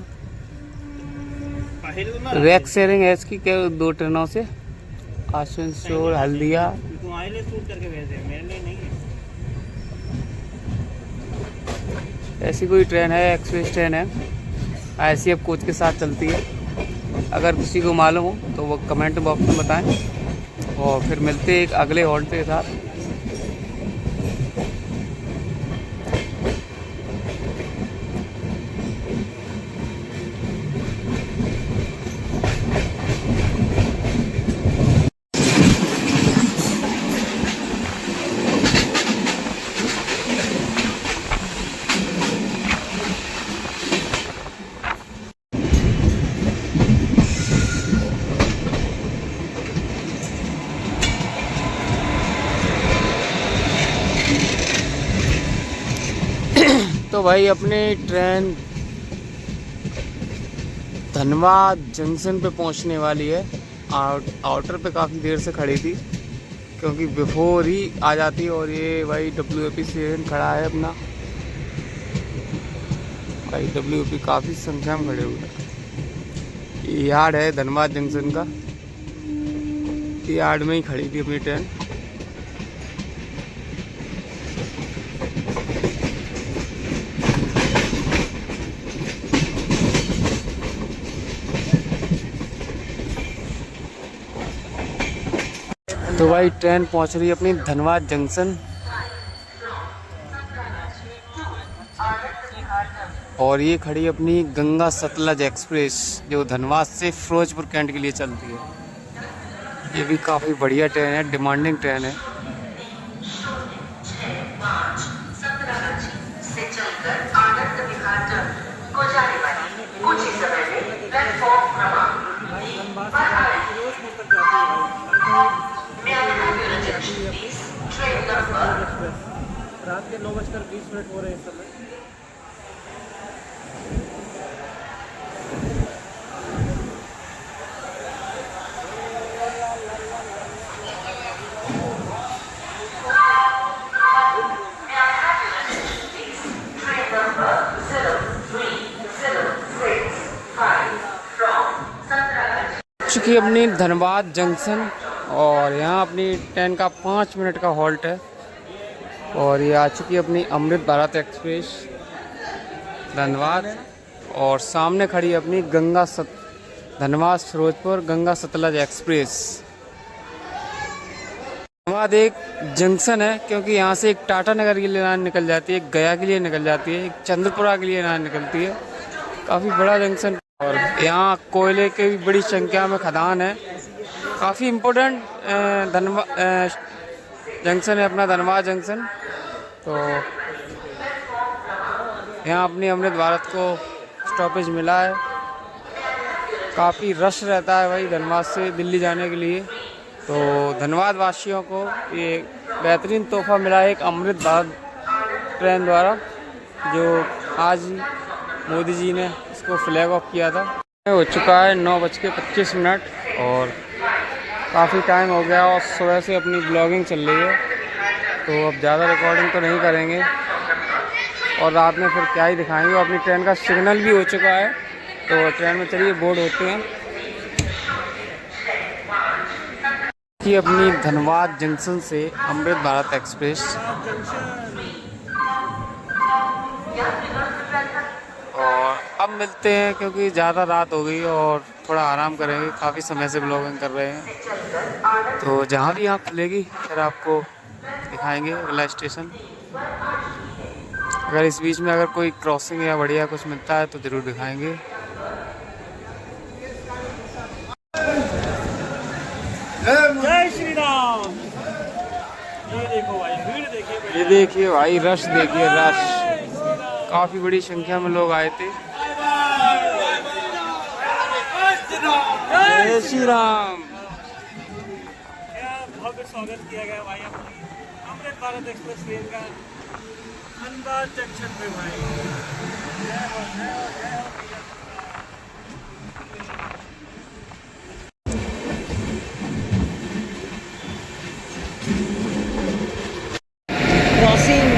रैक शेयरिंग है इसकी, क्या 2 ट्रेनों से, आसनसोल हल्दिया। ऐसी कोई ट्रेन है, एक्सप्रेस ट्रेन है, ICF कोच के साथ चलती है। अगर किसी को मालूम हो तो वो कमेंट बॉक्स में बताएं और फिर मिलते हैं एक अगले हॉल्ट के साथ। तो भाई अपनी ट्रेन धनबाद जंक्शन पे पहुंचने वाली है। आउटर पे काफ़ी देर से खड़ी थी क्योंकि बिफोर ही आ जाती है। और ये भाई WAP स्टेशन खड़ा है अपना, भाई WAP काफ़ी संख्या में खड़े हुए हैं। ये यार्ड है धनबाद जंक्शन का, यार्ड में ही खड़ी थी अपनी ट्रेन। तो भाई ट्रेन पहुंच रही है अपनी धनबाद जंक्शन और ये खड़ी अपनी गंगा सतलज एक्सप्रेस जो धनबाद से फिरोजपुर कैंट के लिए चलती है। ये भी काफ़ी बढ़िया ट्रेन है, डिमांडिंग ट्रेन है। रात के 9:20 हो रहे हैं इस समय। चुकी अपनी धनबाद जंक्शन और यहाँ अपनी ट्रेन का 5 मिनट का हॉल्ट है। और ये आ चुकी है अपनी अमृत भारत एक्सप्रेस धनबाद और सामने खड़ी है अपनी धनबाद फिरोजपुर गंगा सतलज एक्सप्रेस। धनबाद एक जंक्शन है क्योंकि यहाँ से एक टाटा नगर के लिए लाइन निकल जाती है, एक गया के लिए निकल जाती है, एक चंद्रपुरा के लिए लाइन निकलती है। काफ़ी बड़ा जंक्शन और यहाँ कोयले की भी बड़ी संख्या में खदान है। काफ़ी इम्पोर्टेंट जंक्शन है अपना धनबाद जंक्शन। तो यहाँ अपनी अमृत भारत को स्टॉपेज मिला है। काफ़ी रश रहता है भाई धनबाद से दिल्ली जाने के लिए। तो धनबाद वासियों को ये बेहतरीन तोहफा मिला है एक अमृत भारत ट्रेन द्वारा, जो आज ही मोदी जी ने इसको फ्लैग ऑफ किया था। हो चुका है 9:25 और काफ़ी टाइम हो गया और सुबह से अपनी ब्लॉगिंग चल रही है, तो अब ज़्यादा रिकॉर्डिंग तो नहीं करेंगे और रात में फिर क्या ही दिखाएंगे। अपनी ट्रेन का सिग्नल भी हो चुका है, तो ट्रेन में चलिए बोर्ड होते हैं कि अपनी धनबाद जंक्शन से अमृत भारत एक्सप्रेस। और अब मिलते हैं क्योंकि ज़्यादा रात हो गई और थोड़ा आराम करेंगे, काफ़ी समय से ब्लॉगिंग कर रहे हैं, तो जहाँ भी आप खुलेगी फिर आपको दिखाएंगे अगला स्टेशन। अगर इस बीच में अगर कोई क्रॉसिंग या बढ़िया कुछ मिलता है तो ज़रूर दिखाएंगे। जय श्री राम। ये देखो भाई, भीड़ देखिए भाई। ये देखिए भाई, रश देखिए, रश काफ़ी बड़ी संख्या में लोग आए थे। जय श्री राम। क्या भव्य स्वागत किया गया भाई अपनी अमृत भारत एक्सप्रेस ट्रेन का धनबाद जंक्शन पे भाई। जय हो, जय हो, जय हो। क्रॉसिंग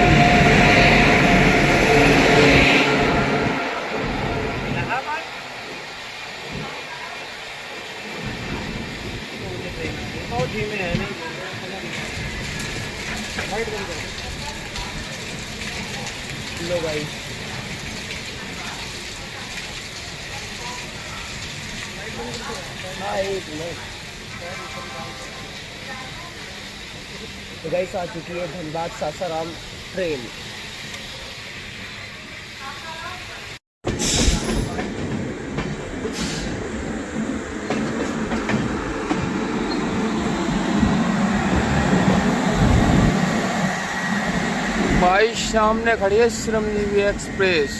बहुत धीमे है, नहीं लो भाई। हाँ, एक मिनट। तो गाइस आ चुकी है धनबाद सासाराम ट्रेन। भाई सामने खड़ी है श्रमजीवी एक्सप्रेस।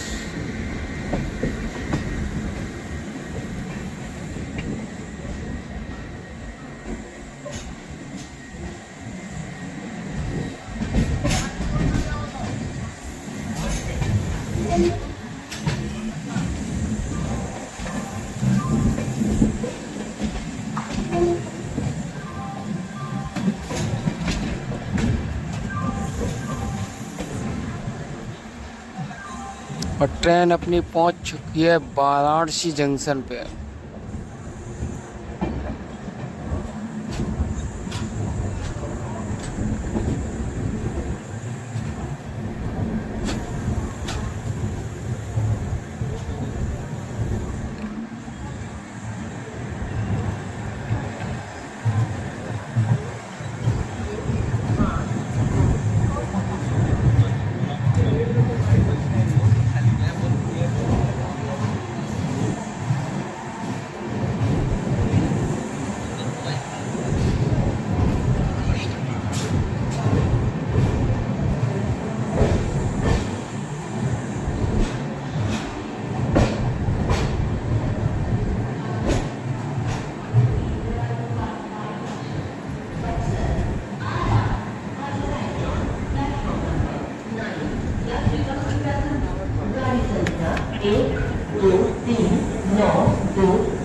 और ट्रेन अपनी पहुंच चुकी है वाराणसी जंक्शन पे।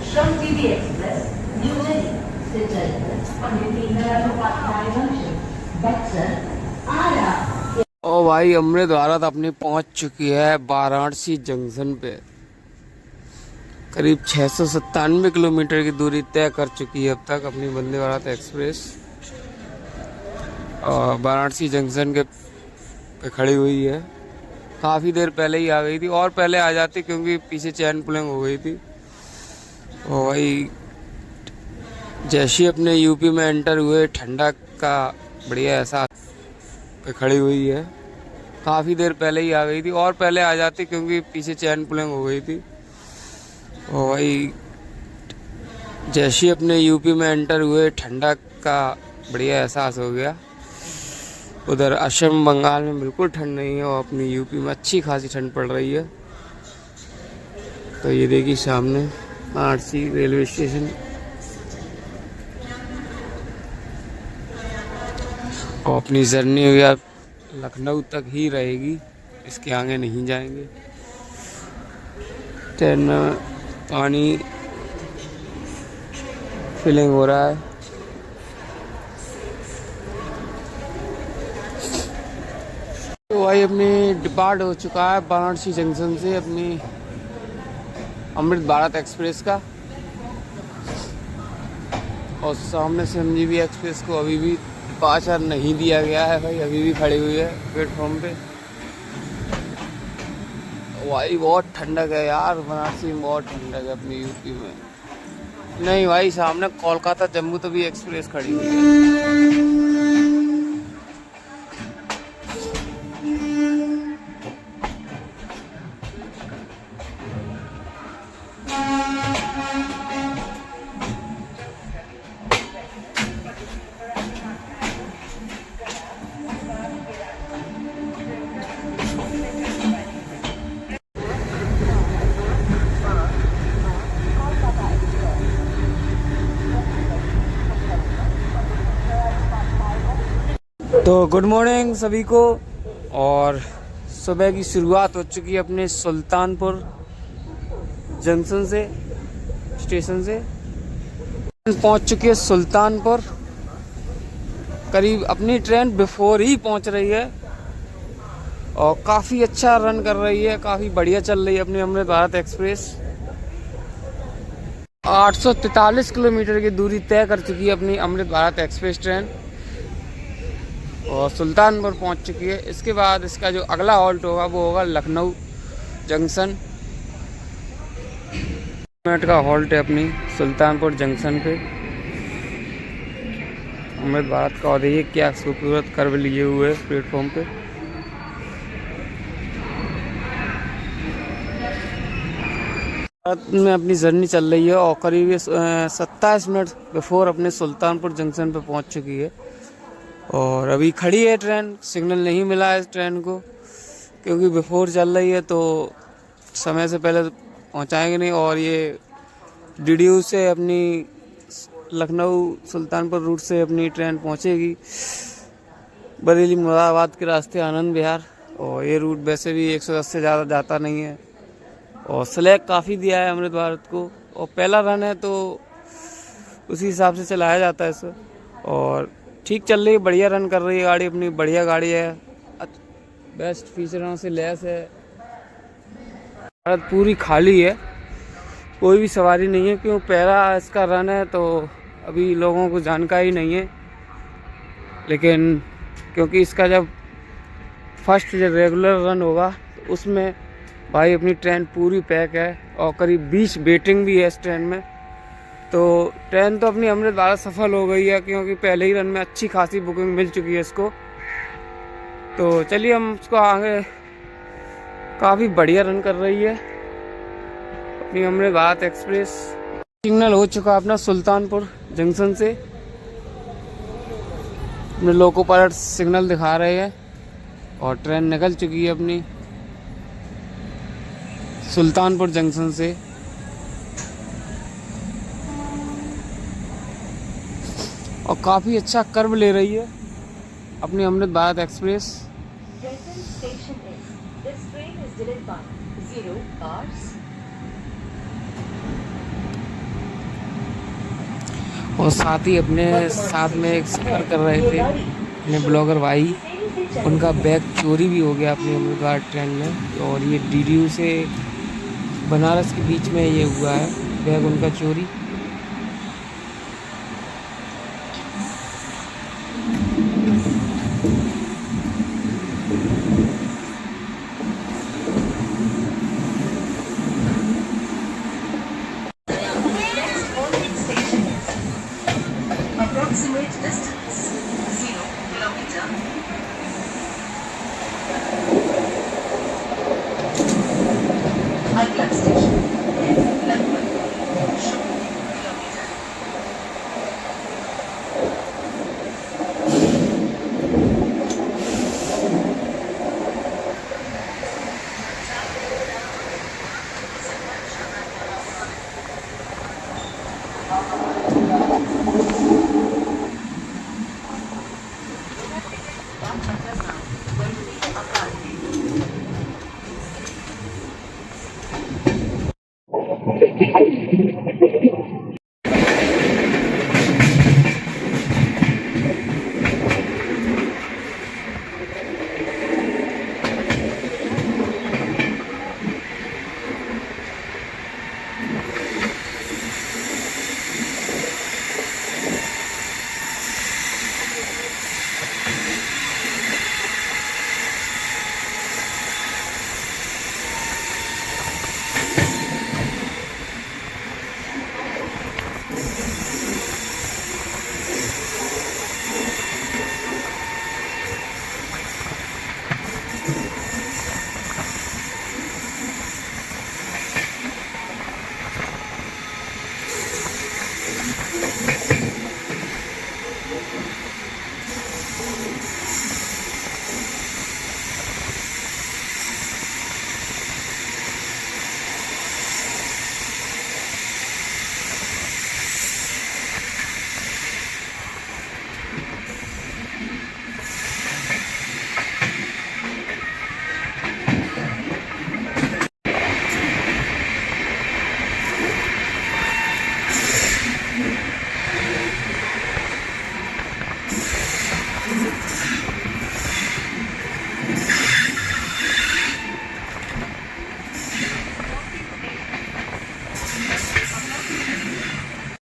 श्रमजीवी एक्सप्रेस न्यू दिल्ली से चलकर पंडित दीनदयाल उपाध्याय जंक्शन बक्सर आरा। ओ भाई, अमृत भारत अपनी पहुंच चुकी है वाराणसी जंक्शन पे। करीब 697 किलोमीटर की दूरी तय कर चुकी है अब तक अपनी वंदे भारत एक्सप्रेस। और वाराणसी जंक्शन के पे खड़ी हुई है। काफ़ी देर पहले ही आ गई थी और पहले आ जाती क्योंकि पीछे चैन पुलिंग हो गई थी। और भाई जैसे ही अपने यूपी में एंटर हुए, ठंडा का बढ़िया एहसास पे खड़ी हुई है। काफ़ी देर पहले ही आ गई थी और पहले आ जाती क्योंकि पीछे चैन पुलिंग हो गई थी। और भाई जैसे ही अपने यूपी में एंटर हुए, ठंडा का बढ़िया एहसास हो गया। उधर असम बंगाल में बिल्कुल ठंड नहीं है और अपनी यूपी में अच्छी खासी ठंड पड़ रही है। तो ये देखिए सामने वाराणसी रेलवे स्टेशन। और अपनी जर्नी हुई लखनऊ तक ही रहेगी, इसके आगे नहीं जाएंगे। ट्रेन में पानी फिलिंग हो रहा है। भाई अपनी डिपार्ट हो चुका है वाराणसी जंक्शन से अपनी अमृत भारत एक्सप्रेस का, और सामने से संजीवी एक्सप्रेस को अभी भी डिपार्चर नहीं दिया गया है भाई, अभी भी खड़ी हुई है प्लेटफॉर्म पे। भाई बहुत ठंडक है यार, वाराणसी में बहुत ठंडक है अपनी यूपी में। नहीं भाई, सामने कोलकाता जम्मू तवी एक्सप्रेस खड़ी हुई है। तो गुड मॉर्निंग सभी को, और सुबह की शुरुआत हो चुकी है अपने सुल्तानपुर जंक्शन से, स्टेशन से पहुंच चुकी है सुल्तानपुर। करीब अपनी ट्रेन बिफोर ही पहुंच रही है और काफ़ी अच्छा रन कर रही है, काफ़ी बढ़िया चल रही है अपनी अमृत भारत एक्सप्रेस। 843 किलोमीटर की दूरी तय कर चुकी है अपनी अमृत भारत एक्सप्रेस ट्रेन और सुल्तानपुर पहुंच चुकी है। इसके बाद इसका जो अगला हॉल्ट होगा वो होगा लखनऊ जंक्शन। मिनट का हॉल्ट है अपनी सुल्तानपुर जंक्शन पे अमृत भारत का, और देखिए क्या खूबसूरत कर्व लिए हुए प्लेटफॉर्म पे। भारत में अपनी जर्नी चल रही है और करीब 27 मिनट बिफोर अपने सुल्तानपुर जंक्शन पे पहुंच चुकी है। और अभी खड़ी है ट्रेन, सिग्नल नहीं मिला है इस ट्रेन को क्योंकि बिफोर चल रही है तो समय से पहले पहुंचाएंगे नहीं। और ये डीडीयू से अपनी लखनऊ सुल्तानपुर रूट से अपनी ट्रेन पहुंचेगी बरेली मुरादाबाद के रास्ते आनंद विहार, और ये रूट वैसे भी 110 से ज़्यादा जाता नहीं है और स्लैग काफ़ी दिया है अमृत भारत को, और पहला रन है तो उसी हिसाब से चलाया जाता है इसे। और ठीक चल रही है, बढ़िया रन कर रही है गाड़ी अपनी, बढ़िया गाड़ी है, बेस्ट फीचरों से लैस है। भारत पूरी खाली है, कोई भी सवारी नहीं है, क्यों पहला इसका रन है तो अभी लोगों को जानकारी नहीं है। लेकिन क्योंकि इसका जब फर्स्ट जब रेगुलर रन होगा तो उसमें भाई अपनी ट्रेन पूरी पैक है और करीब 20 वेटिंग भी है इस ट्रेन में। तो ट्रेन तो अपनी अमृत भारत सफल हो गई है क्योंकि पहले ही रन में अच्छी खासी बुकिंग मिल चुकी है इसको। तो चलिए हम उसको आगे, काफ़ी बढ़िया रन कर रही है अपनी अमृत भारत एक्सप्रेस। सिग्नल हो चुका अपना सुल्तानपुर जंक्शन से, अपने लोको पायलट सिग्नल दिखा रहे हैं और ट्रेन निकल चुकी है अपनी सुल्तानपुर जंक्शन से। और काफ़ी अच्छा कर्व ले रही है अपनी अमृत भारत एक्सप्रेस। और साथ ही अपने साथ में एक सफ़र कर रहे थे अपने ब्लॉगर भाई, उनका बैग चोरी भी हो गया अपनी अमृत भारत ट्रेन में। और ये डीडीयू से बनारस के बीच में ये हुआ है बैग उनका चोरी। Approximate distance 0 kilometer. अगला स्टेशन लगभग 0 किलोमीटर।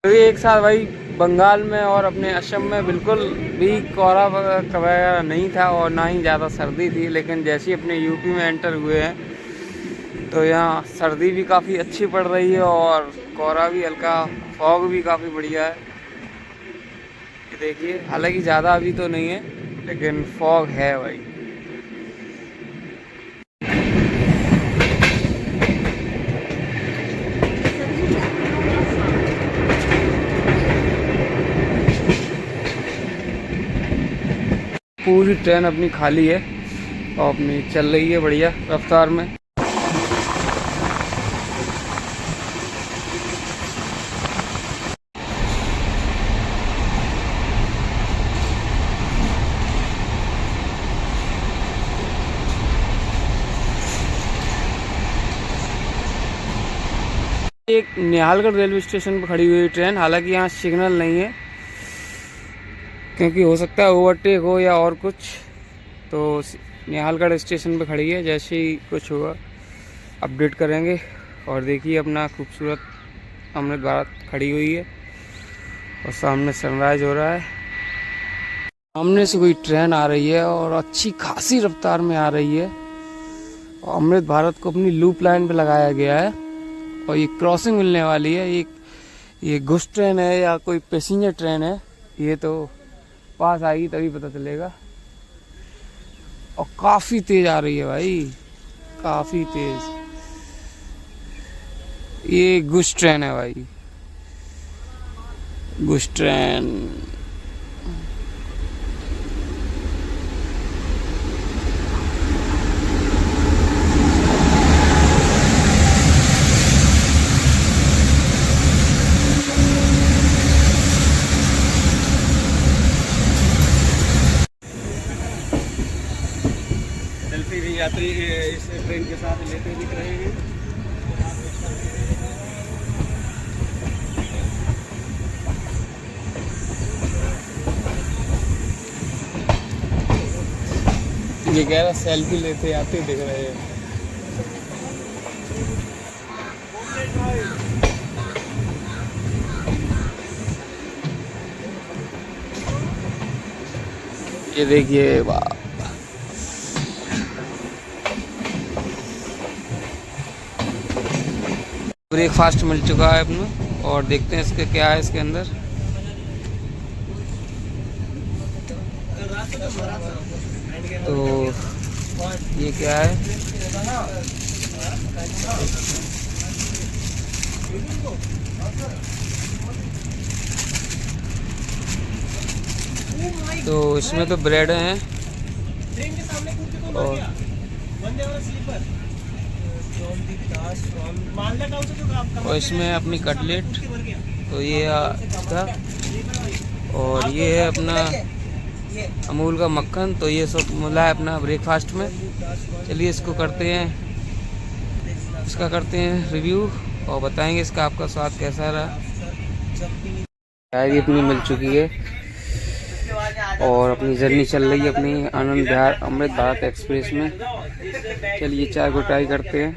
तो ये एक साथ भाई बंगाल में और अपने असम में बिल्कुल भी कोहरा वगैरह नहीं था और ना ही ज़्यादा सर्दी थी, लेकिन जैसे ही अपने यूपी में एंटर हुए हैं तो यहाँ सर्दी भी काफ़ी अच्छी पड़ रही है और कोहरा भी हल्का, फॉग भी काफ़ी बढ़िया है। ये देखिए, हालांकि ज़्यादा अभी तो नहीं है लेकिन फॉग है भाई। पूरी ट्रेन अपनी खाली है और अपनी चल रही है बढ़िया रफ्तार में। एक निहालगढ़ रेलवे स्टेशन पर खड़ी हुई ट्रेन, हालांकि यहाँ सिग्नल नहीं है क्योंकि हो सकता है ओवरटेक हो या और कुछ, तो निहालगढ़ स्टेशन पे खड़ी है। जैसे ही कुछ होगा अपडेट करेंगे। और देखिए अपना खूबसूरत अमृत भारत खड़ी हुई है और सामने सनराइज हो रहा है। सामने से कोई ट्रेन आ रही है और अच्छी खासी रफ्तार में आ रही है और अमृत भारत को अपनी लूप लाइन पे लगाया गया है और ये क्रॉसिंग मिलने वाली है। ये गुड्स ट्रेन है या कोई पैसेंजर ट्रेन है, ये तो पास आएगी तभी पता चलेगा। और काफ़ी तेज़ आ रही है भाई, काफ़ी तेज़। ये गुड्स ट्रेन है भाई, गुड्स ट्रेन। सेल्फी भी यात्री इस ट्रेन के साथ लेते दिख रहे हैं। ये कह रहा सेल्फी लेते आते दिख रहे हैं। ये देखिए वाह, ब्रेकफास्ट मिल चुका है अपना और देखते हैं इसके क्या है इसके अंदर। तो ये क्या है, तो इसमें तो ब्रेड हैं और इसमें अपनी कटलेट, तो ये था और ये है अपना अमूल का मक्खन। तो ये सब मिला है अपना ब्रेकफास्ट में। चलिए इसको करते हैं, इसका करते हैं रिव्यू और बताएंगे इसका आपका स्वाद कैसा रहा। चाय अपनी मिल चुकी है और अपनी जर्नी चल रही है अपनी आनंद विहार अमृत भारत एक्सप्रेस में। चलिए चाय को ट्राई करते हैं।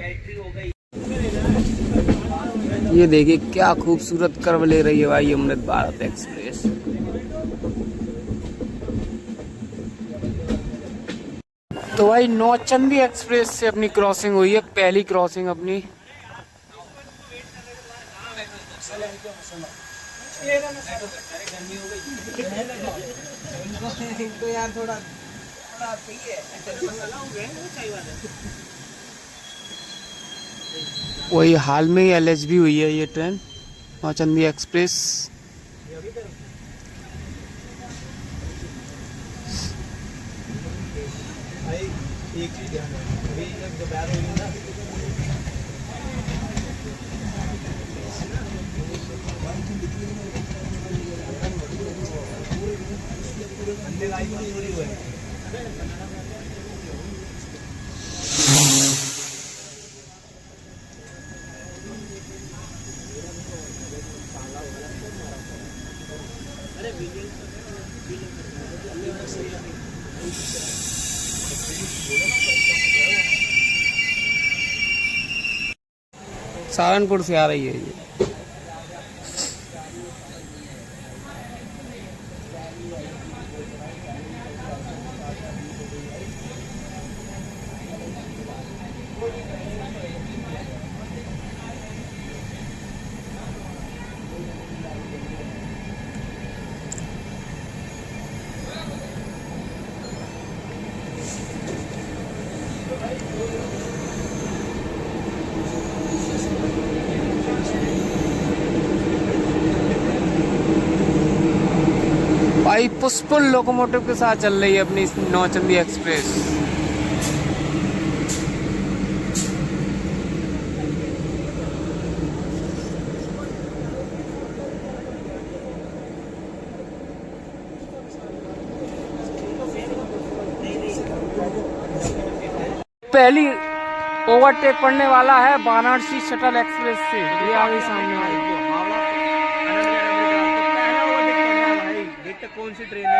ये देखिए क्या खूबसूरत कर्व ले रही है भाई अमृत भारत एक्सप्रेस। तो भाई नौचंदी एक्सप्रेस से अपनी क्रॉसिंग हुई है, पहली क्रॉसिंग अपनी। तो यार थोड़ा वही हाल में ही LHB हुई है ये ट्रेन नौचंदी एक्सप्रेस। एक चीज ध्यान रखना, अभी जब बैर होगी ना अंदर लाई पूरी हुई है। सहारनपुर से आ रही है ये। भाई पुष्पुल लोकोमोटिव के साथ चल रही है अपनी नौचंदी एक्सप्रेस। पहली ओवरटेक पड़ने वाला है वाराणसी शटल एक्सप्रेस से। ये आ गई सामने वाली। देखते कौन सी ट्रेन है।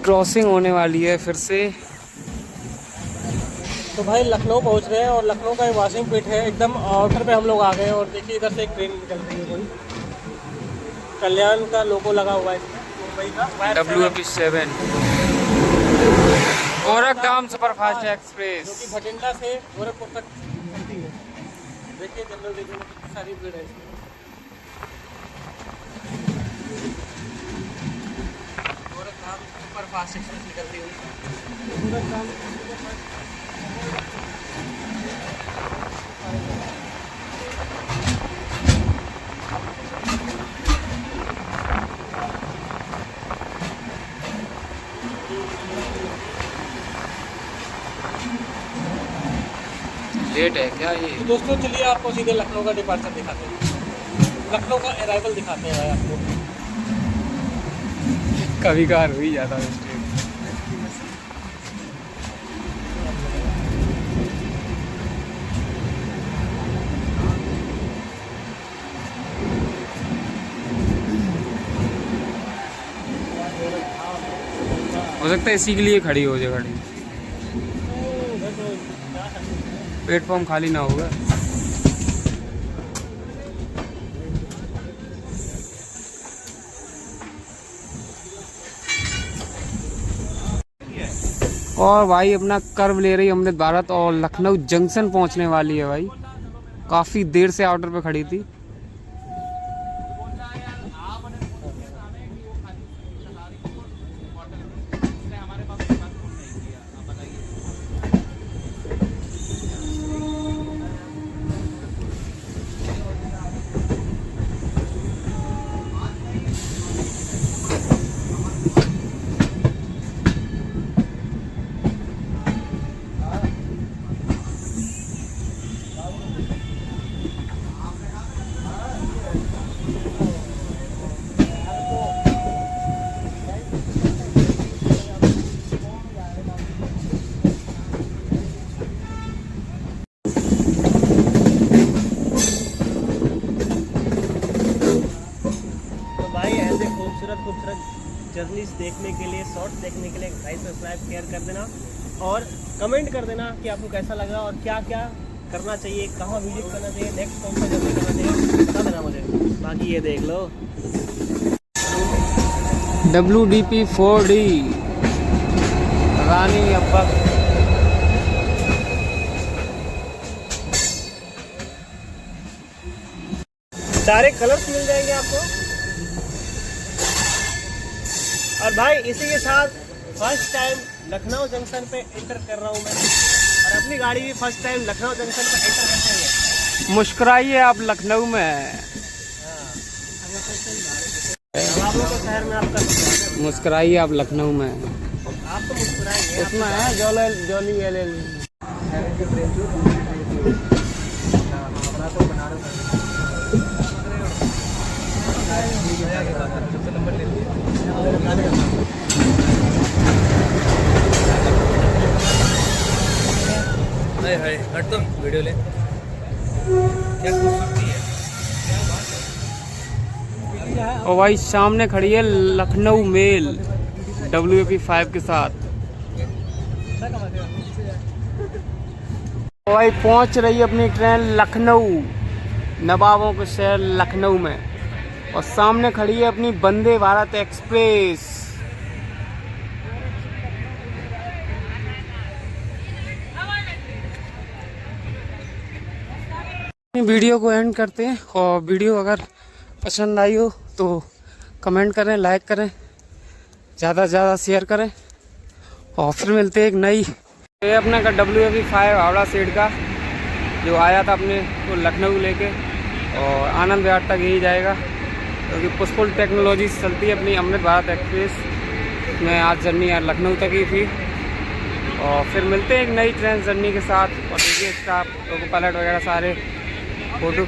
क्रॉसिंग होने वाली है फिर से। तो भाई लखनऊ पहुंच रहे हैं और लखनऊ का वाशिंग पिट है, एकदम आउटर पे हम लोग आ गए। और देखिए इधर से एक ट्रेन निकल रही है, कोई कल्याण का लोगो लगा हुआ है इसमें, मुंबई का WF7 गोरखधाम सुपरफास्ट एक्सप्रेस जो कि भटिंडा से गोरखपुर तक चलती है। देखिए जनरल देखिए कितनी सारी भीड़ है इसमें। गोरखधाम सुपरफास्ट एक्सप्रेस निकलती हुई गोरखधाम लेट है क्या ये? तो दोस्तों चलिए आपको सीधे लखनऊ का डिपार्चर दिखाते हैं, लखनऊ का अराइवल दिखाते हैं भाई आपको। कभी कभार हो ही जाता है स्टेट। हो सकता है इसी के लिए खड़ी हो जाए गाड़ी, प्लेटफॉर्म खाली ना होगा। और भाई अपना कर्व ले रही अमृत भारत और लखनऊ जंक्शन पहुंचने वाली है भाई। काफ़ी देर से आउटर पे खड़ी थी। खूबसूरत जर्नीस देखने के लिए, शॉर्ट्स देखने के लिए लाइक सब्सक्राइब शेयर कर देना और कमेंट कर देना कि आपको कैसा लगा और क्या क्या करना चाहिए, कहाँ विजिट करना चाहिए, नेक्स्ट कौन सा जर्नी करना चाहिए बता देना मुझे। बाकी ये देख लो WDP 4D रानी अब्बक। सारे कलर्स मिल जाएंगे आपको। और भाई इसी के साथ फर्स्ट टाइम लखनऊ जंक्शन पे एंटर कर रहा हूँ मैं, और अपनी गाड़ी भी फर्स्ट टाइम लखनऊ जंक्शन पे एंटर करते हैं। मुस्कुराइए आप लखनऊ में। आप लोग के शहर में आपका मुस्कुराइए आप लखनऊ में। आप तो मुस्कुराएंगे। उसमें है जॉली हाय हाय हट तो वीडियो ले, क्या खूबसूरती है। और भाई सामने खड़ी है लखनऊ मेल WAP5 के साथ। और भाई पहुंच रही है अपनी ट्रेन लखनऊ, नवाबों के शहर लखनऊ में। और सामने खड़ी है अपनी वंदे भारत एक्सप्रेस। वीडियो को एंड करते हैं, और वीडियो अगर पसंद आई हो तो कमेंट करें, लाइक करें, ज़्यादा से ज़्यादा शेयर करें। और फिर मिलते हैं एक नई, ये अपने का WAP5 हावड़ा सीट का जो आया था अपने को लखनऊ लेके, और आनंद विहार तक यही जाएगा, क्योंकि पुष्पल टेक्नोलॉजी से चलती है अपनी अमृत भारत एक्सप्रेस में। आज जर्नी यार लखनऊ तक ही थी। और फिर मिलते हैं एक नई ट्रेन जर्नी के साथ। और देखिए स्टाफ लोगों पायलट वगैरह सारे फ़ोटो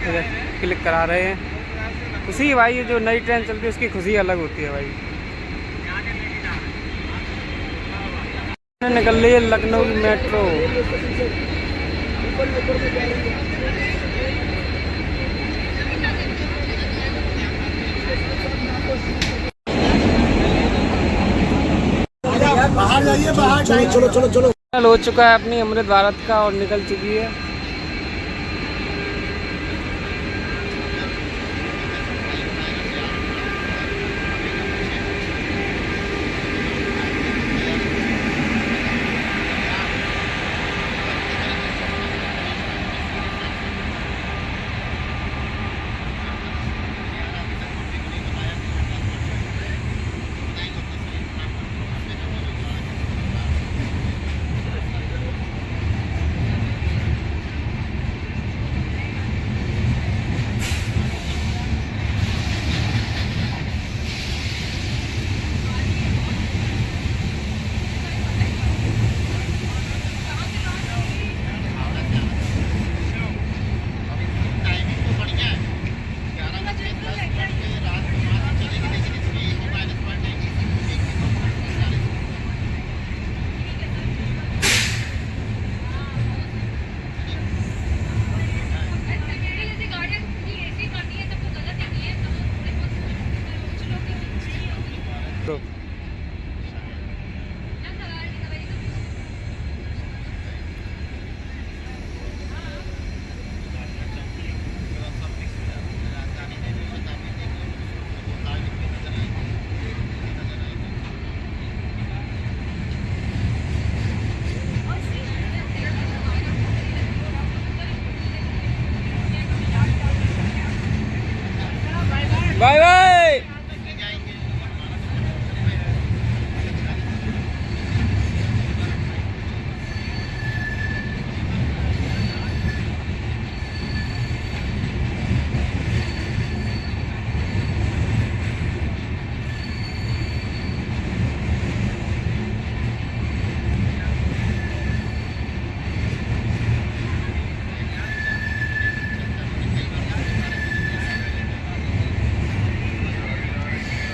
क्लिक करा रहे हैं। खुशी है भाई, जो नई ट्रेन चलती है उसकी खुशी अलग होती है भाई। निकल रही है लखनऊ मेट्रो। बाहर जाइए, बाहर चलो चलो चलो। हो चुका है अपनी अमृत भारत का और निकल चुकी है। Bye bye.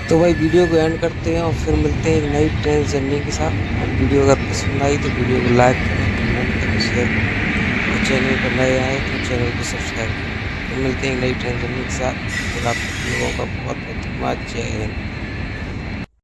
तो भाई वीडियो को एंड करते हैं और फिर मिलते हैं एक नई ट्रेन जर्नी के साथ। और वीडियो अगर पसंद आई तो वीडियो को लाइक करें, कमेंट करें, शेयर करें। और चैनल पर नए आए तो चैनल को सब्सक्राइब करें। तो मिलते हैं एक नई ट्रेन जर्नी के साथ। फिर आप लोगों का बहुत बहुत धन्यवाद। जय हिंद।